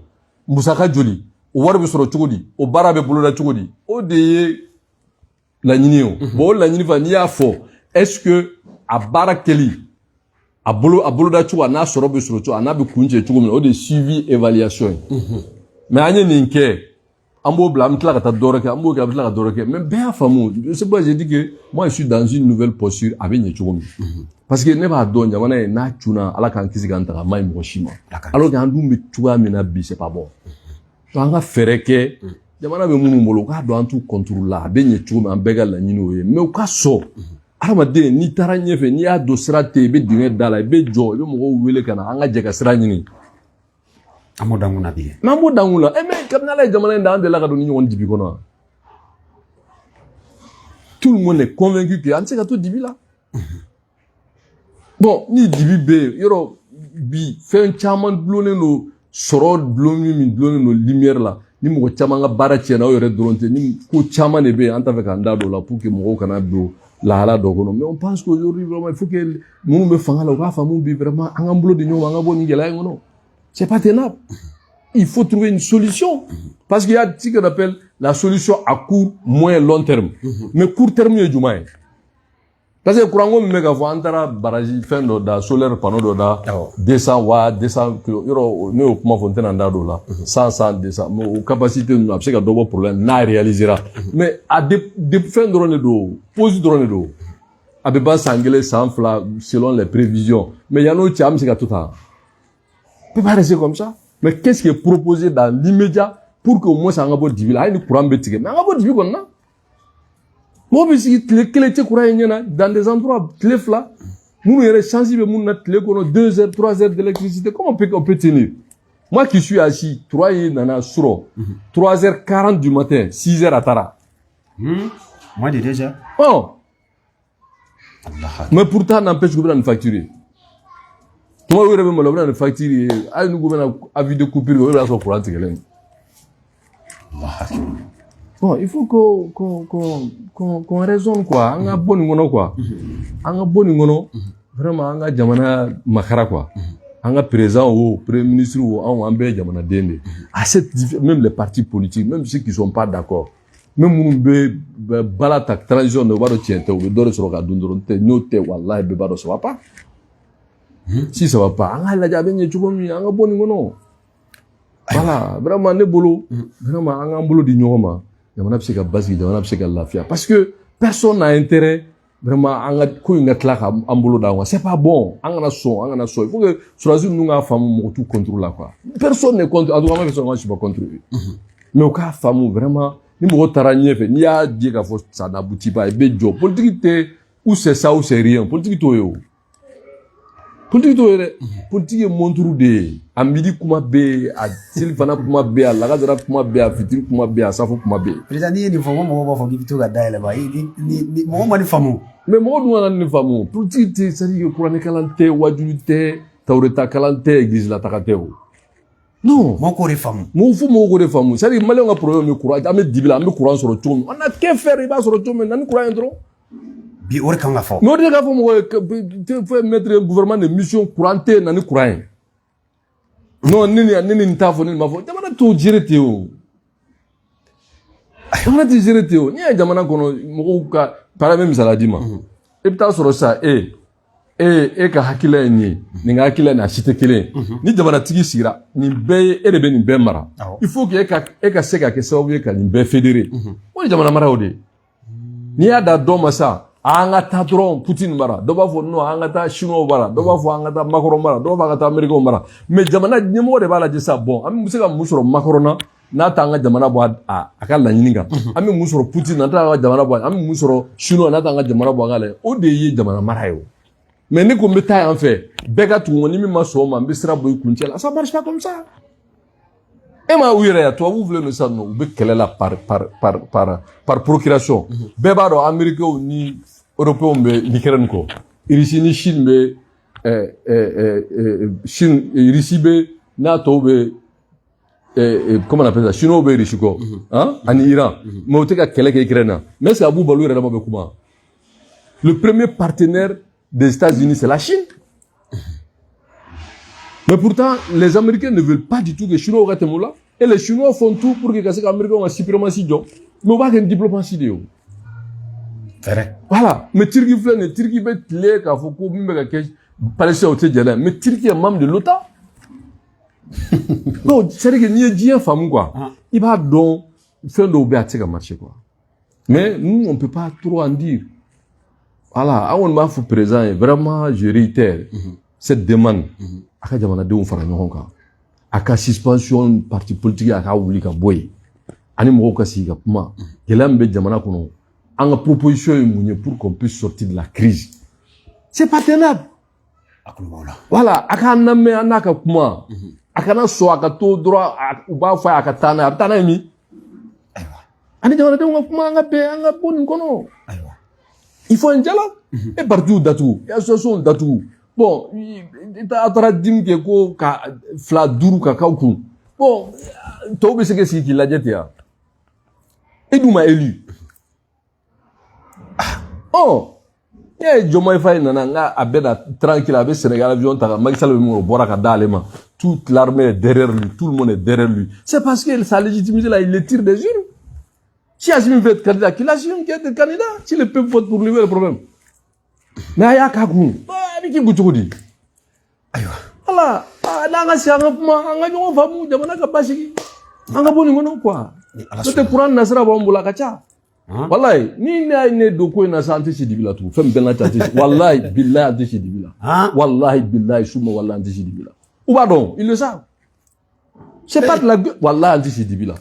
musaka joli o wari bɛ sɔrɔ cogo di o baara bɛ boloda cogo di o de ye laɲini ye o. Bon o laɲini fana n'i y'a fɔ est-ce que a baara kɛli a boloda cogo a n'a sɔrɔ bɛ sɔrɔ cogo a n'a bɛ kun cɛ cogo min na o de ye suivi évaluation ye. Mais an ye nin kɛ. On b'o bila, on tila ka taa dɔwɛrɛ kɛ, an b'o kɛ, an tila ka dɔwɛrɛ kɛ. Mais bɛɛ y'a faamu. C'est pourquoi j'ai dit que moi je suis dans une nouvelle posture a bɛ ɲɛ cogo min. Parce que ne b'a dɔn jamana ye n'a cunna Ala k'an kisi k'an taga a maɲi mɔgɔ si ma. Alors que an dun bɛ cogoya min na bi c'est pas bon. Donc an ka fɛɛrɛ kɛ jamana bɛ minnu bolo u k'a dɔn an t'u contrôle la a bɛ ɲɛ cogo min an bɛɛ ka laɲini o ye. Mais u ka sɔn. Adamaden n'i taara ɲɛfɛ n'i y'a dɔn sira tɛ yen i bɛ dingɛ da la i bɛ jɔ i bɛ mɔgɔw wele ka na an ka jɛ ka sira ɲini. Amo danguna bi. Mambo dangula. Mais kabinala jamana nda ande la ka doni ɲɔgɔn dibi kɔnɔ. tout le monde est convaincu que an se ka to dibi la bon ni dibi be yoro bi fen chaman bloné no soro bloné min bloné no lumière la ni mo chaman ga bara tiena o yore dronte ni ko chaman e be anta fe ka ndado la pour que mo kana do la hala do kono mais on pense qu'aujourd'hui vraiment il faut que nous me fanga la ka famu bi vraiment an amblo de nyoma nga boni ngela ngono c'est pas tenable il faut trouver une solution parce qu'il y a ce qu'on appelle la solution à court moyen long terme mais court terme est du moins parce que courant go me ga fo antara barrage fin do da solaire panneau do da 200 watts 200 euro ne o kuma fontaine anda do la 100 200 mais capacité nous a se ka dobo problème na réalisera mais à de fin drone do pose drone do a be ba sangele sans fla selon les prévisions mais yano ti am se ka tout ça peut pas rester comme ça mais qu'est-ce qui est proposé dans l'immédiat pour que au moins ça ngabo divi la ni courant betige mais ngabo divi kon na mo bi si clé courant nyana dans des endroits clé fla nous yere sensible mun na clé kono 2 heures 3 heures d'électricité comment on peut tenir moi qui suis assis 3 heures nana suro 3h40 du matin 6h à tara moi déjà oh mais pourtant n'empêche que on facturer moi oui me lo na facturer ay nous gouvernement avis de coupure on va so courant tigelen bon il faut qu'on raisonne quoi anga boni ngono quoi anga boni ngono vraiment anga jamana makara quoi anga président ou premier ministre ou en ambe jamana dende à cette même les partis politiques même ceux qui sont pas d'accord même mumbe bala ta transition no baro tiente ou do so ka dundoronte note wallahi be baro so va pas si ça va pas anga la jabe nye chukomi anga boni ngono voilà vraiment ne bolo vraiment anga bolo di nyoma jamana bi se ka basigi jamana bi se ka lafiya parce que personne n'a intérêt vraiment anga ko nga tlaka ambulo da wa c'est pas bon anga na so il faut que choisir nous nga famu mo tout contrôle là quoi personne ne contre à tout moment personne ne peut contrôler mais au cas famu vraiment ni mo taranye fe ni a dit ka fo ça n'aboutit pas et be job politique te ou c'est ça ou c'est rien politique to yo politique montre de a midi kuma be a silfana kuma be a lagazara kuma be a fitir kuma be a safo kuma be président ni fomo mo fo gitu ga daile ba ni mo mani famu mais mo do na ni famu politique c'est dire Qur'an kalante wajulite tawreta kalante église la takate non mo ko refamu mo fu mo ko refamu c'est dire malé on a problème Qur'an ame dibila ame Qur'an sur tout on a que faire il va sur tout mais nan Qur'an ndro bi or kanga fo no de ga fo mo faut mettre gouvernement de mission courante nani courant non nini ntafo nini mafo jamana to jirete o jamana to jirete o ni jamana kono mo ka para même ça la dima et peut sur ça ka hakila ni nga hakila na cité kele ni jamana tigi sira ni be e de be ni be mara il faut que e ka seka ke sawo ka ni be fédéré o jamana mara o de ni ada do masa anga ta dron Putin mara do ba fo no anga ta Chino mara do ba fo anga ta Macron mara do ba anga ta America mara mais jamana nyemo de bala jesa bon am musika musoro Macron na ta anga jamana bo akala nyininga am musoro Putin na ta anga jamana bo am musoro Chino na ta anga jamana bo ngale o de yi jamana mara yo mais ni ko mbeta en fait bega tu woni mi maso ma mbisra boy kunchela ça marche pas comme ça et ma ouire toi vous voulez le ça non be kele la par procuration beba do Amérique ni européen be Ukraine ko Russie ni Chine be Chine Russie be NATO be comment on appelle ça Chine be Russie ko hein en Iran mais o te ka kele ke Ukraine mais c'est Abou Balou rema be kuma le premier partenaire des États-Unis c'est la Chine. Mais pourtant, les Américains ne veulent pas du tout que les Chinois restent là. Et les Chinois font tout pour que les Américains aient une suprématie. Mais on va avoir une diplomatie. Voilà. Mais Turquie fait une Turquie fait les cas faut qu'on me que Palestine au Tchad. Mais Turquie est membre de l'OTAN. Non, c'est que ni Dieu femme quoi. Il va donc faire de obéir à marché quoi. Mais nous on peut pas trop en dire. Voilà, on m'a fait présent et vraiment je réitère cette demande. Aka jamana de on fara ñoxon ka aka suspension parti politique aka wuli ka boy ani mo ka si ka kuma gelambe jamana kono anga proposition yi munye pour qu'on puisse sortir de la crise c'est pas tenable voilà aka namme anaka kuma aka na so aka to droit u ba fa aka tana mi aywa ani jamana de on kuma anga boni kono aywa Il faut un dialogue. Et partout d'Atou, et association d'Atou. Bon, t'as dit que ko ka fla duru ka kaukun. Bon, toi c'est que c'est qu'il a dit ya. Et d'où m'a élu. Oh, Jomai Faye nana abeda tranquille avec Sénégal avion ta Macky Sall mo bora ka dalema. Toute l'armée est derrière lui, tout le monde est derrière lui. C'est parce que sa légitimité là, il le tire des urnes. Si Assimi veut être candidat, qu'il assume qu'il est candidat. Si le peuple vote pour lui, le problème. Mais il y a Kagoun. Mais qui bouge dit? Voilà. Là, si on a une femme, on a une basi. On a bonne mono quoi. C'était pour un Nasra Bamboula Kacha. Wallahi, ni ne doko na santé ci dibila tout. Femme ben la tante. Wallahi, billahi anti ci dibila. Wallahi, billahi suma wallahi anti ci dibila. Ou pardon, il le savent. C'est pas de la gueule. Wallahi anti ci dibila.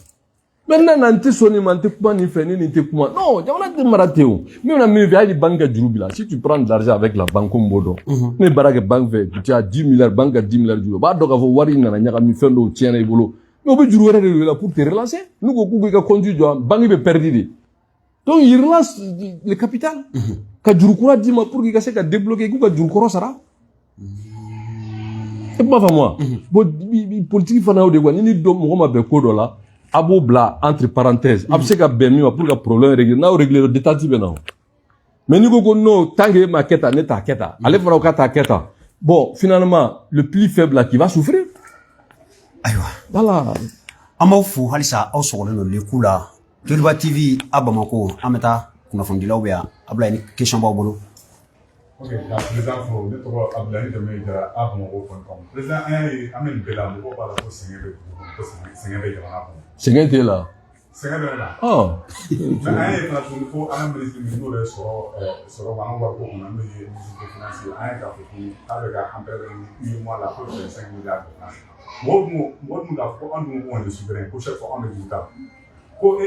Maintenant, nanti soni mante kuma ni feni ni te kuma. Non, jamana te marateo. Mais on a mis via les banques à Djoubila. Si tu prends de l'argent avec la banque Mbodo, les barrages banque fait, tu as 10 milliards, banque à 10 milliards d'euros. Bah, donc, avoir wari na nyaka mi fendo tient et bolo. Mais on peut jouer là pour te relancer. Nous, beaucoup qui conduit, banque est perdu. Donc, il relance le capital. Ka Djoukura dit ma pour qu'il casse ka débloquer, ka Djoukura sera. Et pas moi. Bon, politique fana ou de quoi, ni do mo ma be kodo là. Abo bla entre parenthèses abseka bemi pour le problème régler na régler le détail bena mais ni go no tangue maqueta neta keta allez voir au ta keta bon finalement le plus faible là qui va souffrir aywa voilà amawfu halisa aw sogoleno le kula Joliba TV abamako ameta kuna fondila oubia abla ni question ba bolo. Ok, la président faut ne trop Abdoulaye de Meïdara abamako.com président ay amen bela mo ba la ko singebe jamana ko c'est gain t'es là. C'est vrai là. Oh. Mais un plateau faut un ministre de nous sur va voir pour on a mis ministre financier un gars qui avec un peu de mois la pour 5 milliards de francs. Moi nous la faut un nous de souverain pour chaque fois on met du temps. Quoi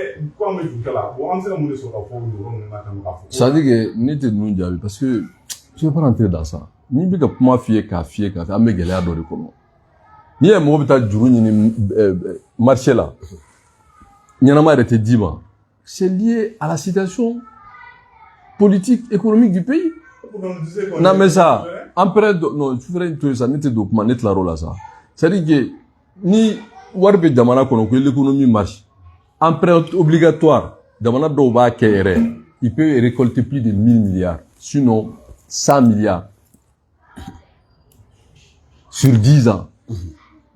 met du temps là. Bon on sait mon sur la pour nous maintenant là. Ça dit que n'était nous diable parce que je vais pas rentrer dans ça. Ni bi ka kuma fier ka amé gelea do de kono. Ni e mo bita juru ni marché là. Nyanama était dit, c'est lié à la situation politique, économique du pays. Non, mais ça, après, non, tu ferais tout ça, n'était document, n'était la rôle à ça. C'est-à-dire que, ni, warbe jamana kono, que l'économie marche. Emprunt obligatoire, jamana doba kere, il peut récolter plus de 1000 milliards, sinon 100 milliards. Sur 10 ans.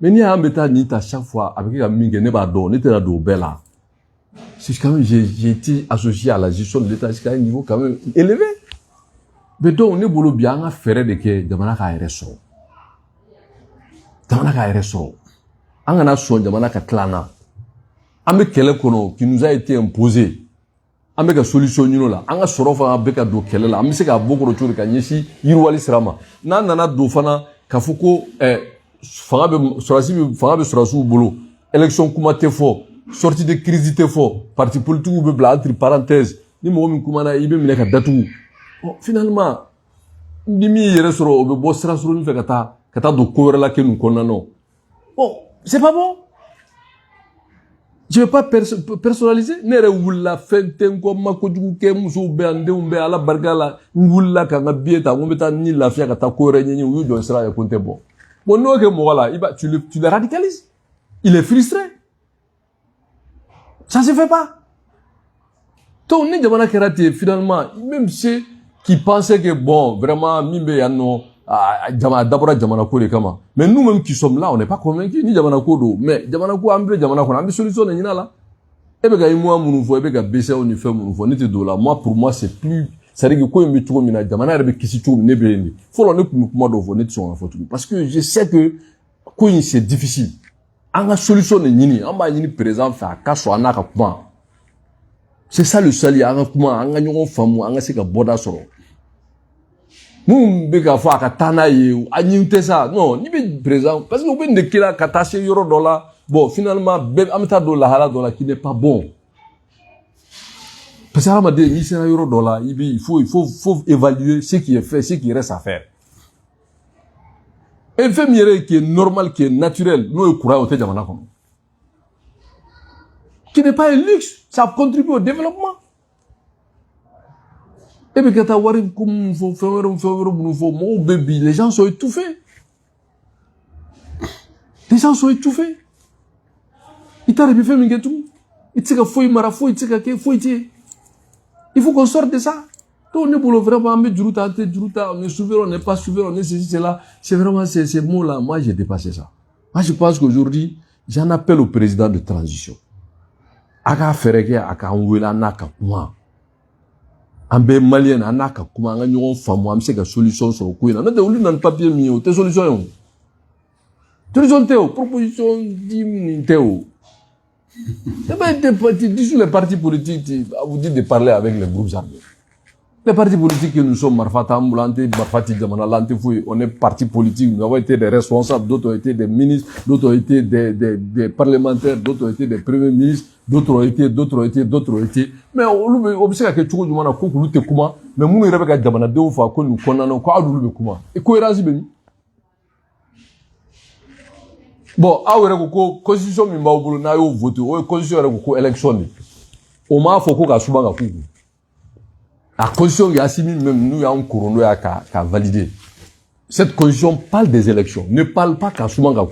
Mais ni a un bêta ni à chaque fois, avec un mingue, n'est pas d'eau, n'était la d'eau belle là. C'est quand même, j'ai été associé à la gestion de l'État jusqu'à un niveau quand même élevé. Mais donc, on est boulot bien à faire de que, demana ka RSO. Demana ka RSO. On a son, demana ka tlana. Avec quel kono, qui nous a été imposé. Avec la solution, là. On a sorofa avec un do kele là. On sait qu'à beaucoup de choses, qu'à nyesi, yirwali srama. Nana do fana, kafuko, fanga be surasu boulot. Élection kuma te fort. Sortie de crise te fort. Parti politique ou be entre parenthèses. Ni mo mi kuma na ibe mi ka datu. Finalement, ni mi yere soro be bo sra soro ni fe kata do ko la ke nu konna non. Bon, c'est pas bon. Je vais pas personnaliser. Nere wula fenten ko mako jugu ke muso be ande umbe ala bargala wula ka nga bieta ngombe ta ni la fia kata ko re nyi wu do sra ya konte bon. Bon no ke mo wala, tu le radicalises. Il est frustré. Ça se fait pas. Donc, on est jamana kerati, finalement, même ceux qui pensaient que bon, vraiment, mimbe yano, d'abord jamana kore kama. Mais nous-mêmes qui sommes là, on n'est pas convaincus, ni jamana kodo. Mais jamana ko ambe jamana ko, ambe solution ni là. Et ben, moi, mon nouveau, et ben, baisser au niveau, mon nouveau, n'était de là. Moi, pour moi, c'est plus, c'est vrai que quoi, me trouve, mina, jamana, rebe, kisi, tout, ne béni. Faut l'en être, moi, d'où, n'était sur la photo. Parce que je sais que, quoi, c'est difficile. On a solution de nini, on va nini présent faire casse à naka kuma. C'est ça le sali, on a kuma, on a nyon famu, on a seka boda soro. Nous beka fa katana ye, anyinte ça, non, ni be présent parce que on peut ndekila katache euro dollar. Bon, finalement, ameta dollar hala dollar qui n'est pas bon. Parce que on dit ni c'est euro dollar, il faut évaluer ce qui est fait, ce qui reste à faire. Un fait mieux qui est normal, qui est naturel, nous, le courant au Téjamana. Qui n'est pas un luxe, ça contribue au développement. Et puis quand les gens sont étouffés. Les gens sont étouffés. Il faut qu'on sorte de ça. Donc, on est pour le vraiment, on est souverain, on n'est pas souverain, on est ceci, cela. C'est vraiment ces mots-là. Moi, j'ai dépassé ça. Moi, je pense qu'aujourd'hui, j'en appelle au président de transition. Aka fereke, aka ouela naka kuma. Ambe malien, anaka kuma, anga nyon famu, amse ka solution sur le coup. Non, de ouli nan papier mio, te solution yon. Solution théo, proposition 10 minutes théo. Eh ben, dis les partis politiques, vous dites de parler avec les groupes armés. Les partis politiques que nous sommes, Marfata Ambulante, Marfati Diamanalante, on est partis politiques, nous avons été des responsables, d'autres ont été des ministres, d'autres ont été des parlementaires, d'autres ont été des premiers ministres, d'autres ont été. Mais on observe que tout le monde a compris comment, mais nous, il y a des gens qui ont fait nous condamnons, quoi, nous, comment. Et cohérence, bon, la constitution, na yo voté, la constitution, élection, on m'a fait qu'on a souvent la constitution, il y a 6 000, même nous, il y a un couronne à valider. Cette constitution parle des élections, ne parle pas qu'à souvent à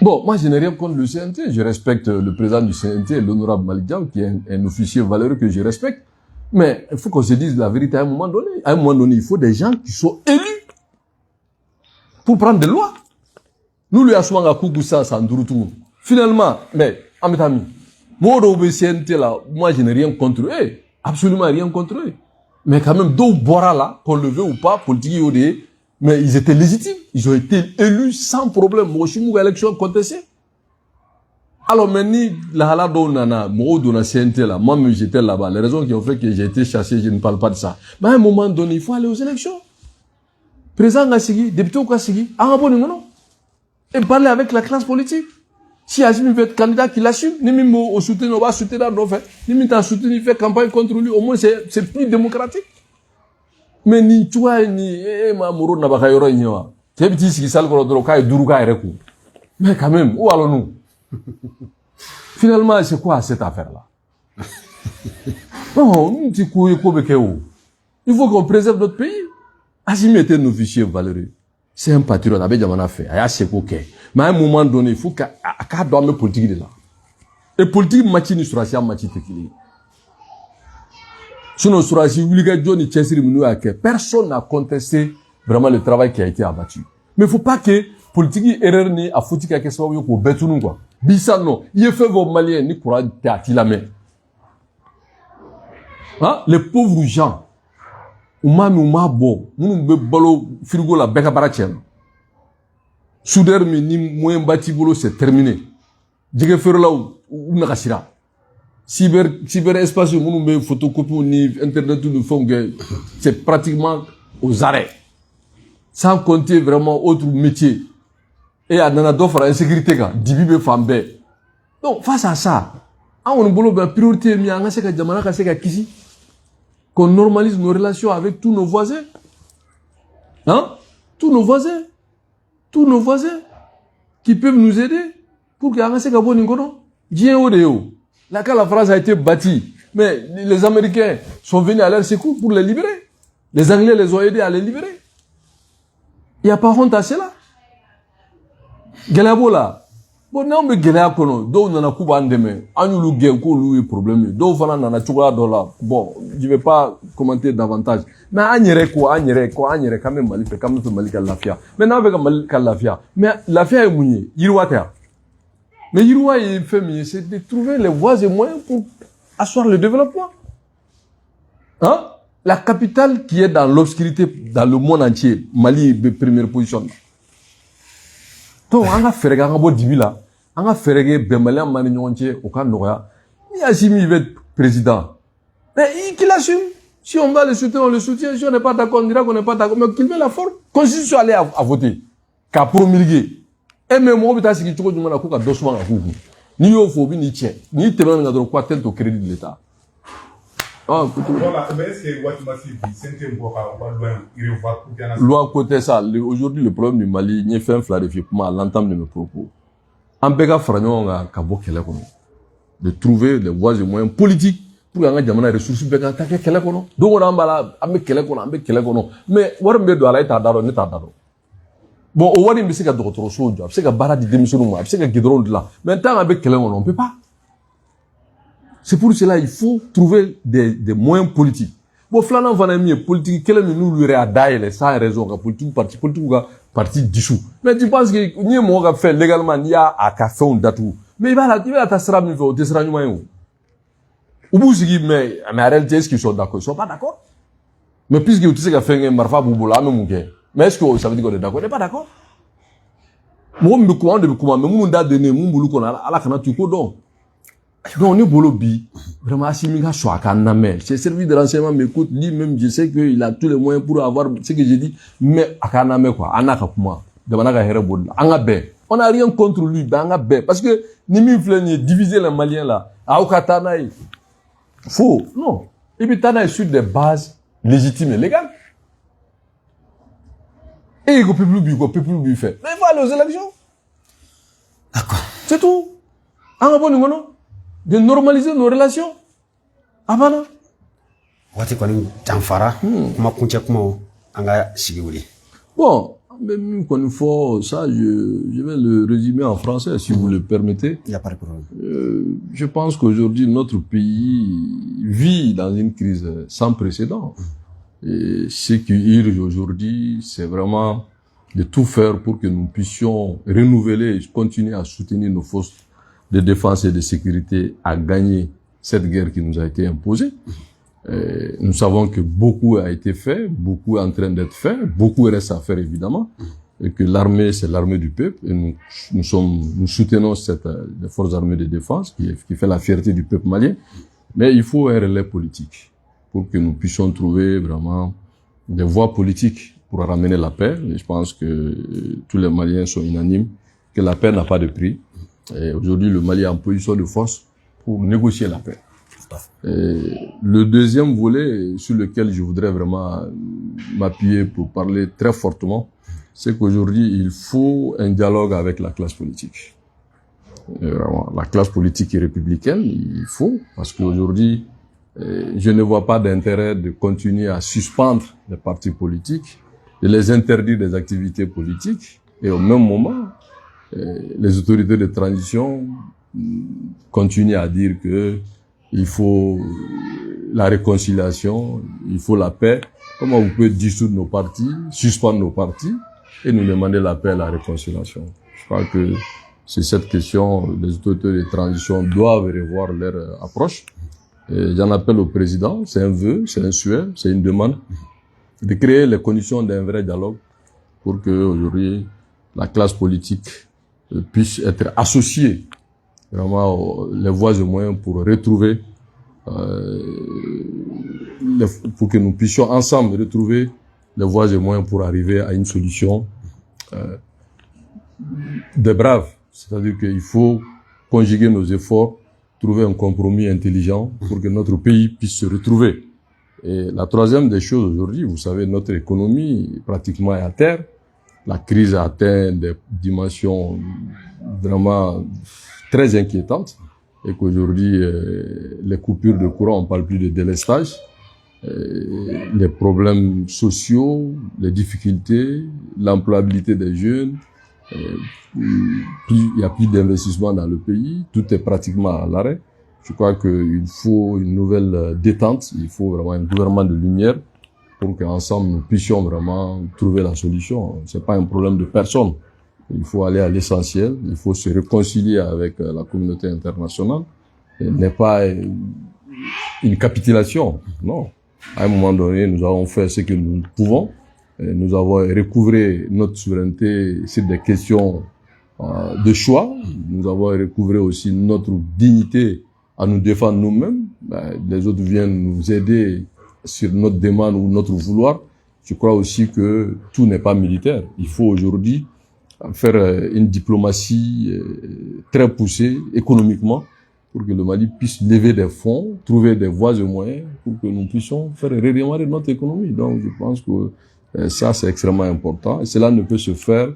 bon, moi, je n'ai rien contre le CNT, je respecte le président du CNT, l'honorable Malick Diaw, qui est un officier valeureux que je respecte. Mais il faut qu'on se dise la vérité à un moment donné. À un moment donné, il faut des gens qui sont élus pour prendre des lois. Nous, lui, assumons à Kougoussa, Sandroutou. Finalement, mais, Amitami, moi, je n'ai rien contre eux. Absolument rien contre eux. Mais quand même, d'où Bora là, qu'on le veut ou pas, politique ODE, mais ils étaient légitimes. Ils ont été élus sans problème. Moi, je suis élection contestée. Alors, maintenant, la hala donnana, moi, dans la CNT là, moi, j'étais là-bas. Les raisons qui ont fait que j'ai été chassé, je ne parle pas de ça. Mais à un moment donné, il faut aller aux élections. Président Gassigi, député Gassigi, et parler avec la classe politique. Si Azimi veut être candidat, qu'il assume. Ni même au soutien, on va soutenir dans fait. Ni même t'as soutenu, il fait campagne contre lui. Au moins, c'est plus démocratique. Mais ni toi, ni, Mamouro n'a pas yoro ignoa. C'est petit, ce qui sale pour le droit, et Duruka et Rekou. Mais quand même, où allons-nous? Finalement, c'est quoi cette affaire-là? Non, il faut qu'on préserve notre pays. Azimi était un officier valeureux. C'est un patriote, avec Diamana fait. Mais à un moment donné, il faut qu'à doit politique de là. Et politique, machine sur la machine technique. Sinon, sur la personne n'a contesté vraiment le travail qui a été abattu. Mais il ne faut pas que politique erreur ni à foutre quelque chose pour bêter nous quoi. Bisa non, il fait vos Maliens ni courage t'as la main. Hein? Les pauvres gens. Ouma bon, nous be balo frigo la beka barachien. Soudeur mi ni moyen bâti bolo c'est terminé. Djege fer là ou nakashira. Cyber espace nous be photocopie ni internet nous font que c'est pratiquement aux arrêts. Sans compter vraiment autre métier. Et à nana d'offre à insécurité ka dibi be fambe. Donc face à ça, on bolo ben priorité mi anga seka jamana ka seka kisi. Qu'on normalise nos relations avec tous nos voisins. Hein? Tous nos voisins qui peuvent nous aider pour qu'il y ait un bon ingono. Là, quand la France a été bâtie, mais les Américains sont venus à leur secours pour les libérer. Les Anglais les ont aidés à les libérer. Il n'y a pas honte à cela. Galabo là. Bon, non, mais Galabo, donc on a coupa en demain. On a eu un problème. Donc on a $. Bon, je ne vais pas commenter davantage. Mais on a quand même Mali, quand même Mali Kalafia. Maintenant avec Mali Kalafia. Mais l'affaire est mouillée. Yirouata. Mais Yiroua il fait mieux, c'est de trouver les voies et moyens pour asseoir le développement. Hein? La capitale qui est dans l'obscurité dans le monde entier, Mali est première position. Donc on a fait un bon début là. On a fait un Malien Manignontier au Canada. Il a Azimi il va être président. Mais qu'il assume. Si on va le soutenir, on le soutient. Si on n'est pas d'accord, on dira qu'on n'est pas d'accord. Mais qu'il met la forme. Constitution aller à voter. Qu'à promulguer. Et même moi, je suis dit que je suis à Dosman à Kougou. Ni au phobie, ni tchè. Ni témoin de droit tel au crédit de l'État. Ah, voilà, mais est-ce que Guatemala c'est un loi côté ça. Aujourd'hui, le problème du Mali, il fait un clarification à l'entame de mes propos. En Béga Fragnon, à Kabo Kelekon, de trouver les voies et moyens politiques pour que an ka jamana ressources bɛɛ ka taa kɛ kɛlɛ kɔnɔ don o don an b'a la an bɛ kɛlɛ kɔnɔ an bɛ kɛlɛ kɔnɔ mais wari min bɛ don a la e t'a da dɔn ne t'a da dɔn bon o wari in bɛ se ka dɔgɔtɔrɔsow jɔ a bɛ se ka baara di denmisɛnninw ma a bɛ se ka goudron dilan mais tant qu'an bɛ kɛlɛ kɔnɔ on peut pas c'est pour cela il faut trouver des moyens politiques bon filanan fana ye min ye politique kɛlɛ min n'olu yɛrɛ y'a dayɛlɛ sans raison ka politique ka parti dissous mais tu penses que n'i ye mɔgɔ ka fɛn légalement n'i y'a ka fɛnw datugu mais i b'a taa sira min fɛ o tɛ sira ɲuman ye o u b'u sigi mais en réalité est-ce qu'ils sont d'accord ils sont pas d'accord mais puisque u tɛ se ka fɛn kɛ marifa b'u bolo an bɛ mun kɛ mais est-ce que ça veut dire qu'on est d'accord on n'est pas d'accord mɔgɔ min bɛ kuma anw de bɛ kuma mais minnu da donnen mun b'olu kɔnɔ ala kana tu ko dɔn donc ne bolo bi vraiment Assimi ka sɔn a ka lamɛn ces services de renseignement m'écoutent lui-même je sais qu'il a tous les moyens pour avoir ce que je dis mais a ka lamɛn quoi an n'a ka kuma jamana ka hɛrɛ b'o de la an ka bɛn on n'a rien contre lui mais an ka bɛn parce que ni min filɛ nin ye diviser les Maliens là aw ka taa n'a ye faux non i bɛ taa n'a ye sur des bases légitimes et légales et ko peuple b'i fɛ mais il faut aller aux élections d'accord c'est tout an ka bɔ nin kɔnɔ de normaliser nos relations abana wati kɔni janfara kuma kuncɛ kumaw an ka sigi wuli bon mais min kɔni fɔ ça je vais le résumer en français si vous le permettez. Il y a pas de problème. Je pense qu'aujourd'hui notre pays vit dans une crise sans précédent et ce qui urge aujourd'hui c'est vraiment de tout faire pour que nous puissions renouveler et continuer à soutenir nos forces de défense et de sécurité à gagner cette guerre qui nous a été imposée. Nous savons que beaucoup a été fait, beaucoup est en train d'être fait, beaucoup reste à faire évidemment, et que l'armée c'est l'armée du peuple et nous soutenons les forces armées de défense qui fait la fierté du peuple malien, mais il faut un relais politique pour que nous puissions trouver vraiment des voies politiques pour ramener la paix. Et je pense que tous les Maliens sont unanimes que la paix n'a pas de prix. Et aujourd'hui, le Mali est en position de force pour négocier la paix. Et le deuxième volet sur lequel je voudrais vraiment m'appuyer pour parler très fortement, c'est qu'aujourd'hui, il faut un dialogue avec la classe politique. Et vraiment, la classe politique est républicaine, il faut, parce qu'aujourd'hui, je ne vois pas d'intérêt de continuer à suspendre les partis politiques, de les interdire des activités politiques, et au même moment, les autorités de transition continuent à dire que il faut la réconciliation, il faut la paix. Comment vous pouvez dissoudre nos partis, suspendre nos partis et nous demander la paix et la réconciliation? Je crois que c'est cette question, les autorités de transition doivent revoir leur approche. J'en appelle au président, c'est un vœu, c'est un souhait, c'est une demande, de créer les conditions d'un vrai dialogue pour que aujourd'hui la classe politique puisse être associée vraiment les voies et moyens pour retrouver, pour que nous puissions ensemble retrouver les voies et moyens pour arriver à une solution des braves. C'est-à-dire qu'il faut conjuguer nos efforts, trouver un compromis intelligent pour que notre pays puisse se retrouver. Et la troisième des choses aujourd'hui, vous savez, notre économie pratiquement est à terre. La crise a atteint des dimensions vraiment très inquiétantes et qu'aujourd'hui, les coupures de courant, on parle plus de délestage, les problèmes sociaux, les difficultés, l'employabilité des jeunes, il y a plus d'investissement dans le pays, tout est pratiquement à l'arrêt. Je crois qu'il faut une nouvelle détente, il faut vraiment un gouvernement de lumière pour qu'ensemble nous puissions vraiment trouver la solution. C'est pas un problème de personne. Il faut aller à l'essentiel, il faut se réconcilier avec la communauté internationale. Ce n'est pas une capitulation, non. À un moment donné, nous avons fait ce que nous pouvons. Nous avons recouvré notre souveraineté sur des questions de choix. Nous avons recouvré aussi notre dignité à nous défendre nous-mêmes. Les autres viennent nous aider sur notre demande ou notre vouloir. Je crois aussi que tout n'est pas militaire. Il faut aujourd'hui faire une diplomatie très poussée économiquement pour que le Mali puisse lever des fonds, trouver des voies et moyens pour que nous puissions faire redémarrer notre économie. Donc je pense que ça c'est extrêmement important et cela ne peut se faire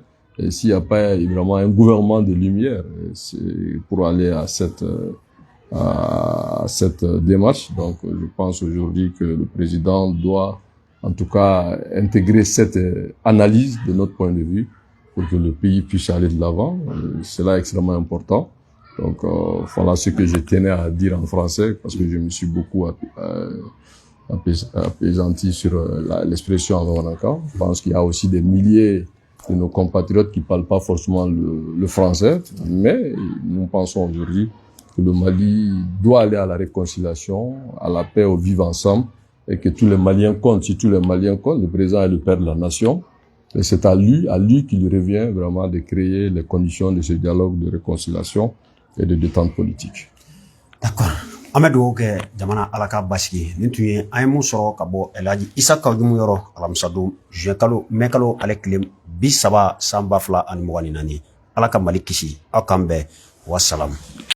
s'il n'y a pas vraiment un gouvernement de lumière pour aller à cette à cette démarche. Donc, je pense aujourd'hui que le président doit, en tout cas, intégrer cette analyse de notre point de vue pour que le pays puisse aller de l'avant. C'est là extrêmement important. Donc, voilà ce que je tenais à dire en français, parce que je me suis beaucoup apaisanti sur l'expression en Wanaka. Je pense qu'il y a aussi des milliers de nos compatriotes qui parlent pas forcément le français, mais nous pensons aujourd'hui que le Mali doit aller à la réconciliation, à la paix, au vivre ensemble, et que tous les Maliens comptent. Si tous les Maliens comptent, le président est le père de la nation. Et c'est à lui qu'il revient vraiment de créer les conditions de ce dialogue de réconciliation et de détente politique. D'accord. Amadou ke jamana alaka basiki nintuye aymu soro kabo elaji isaka jumu yoro alamsadu jekalo mekalo alekle bisaba samba fla an mogani nani alaka malikisi akambe wassalam.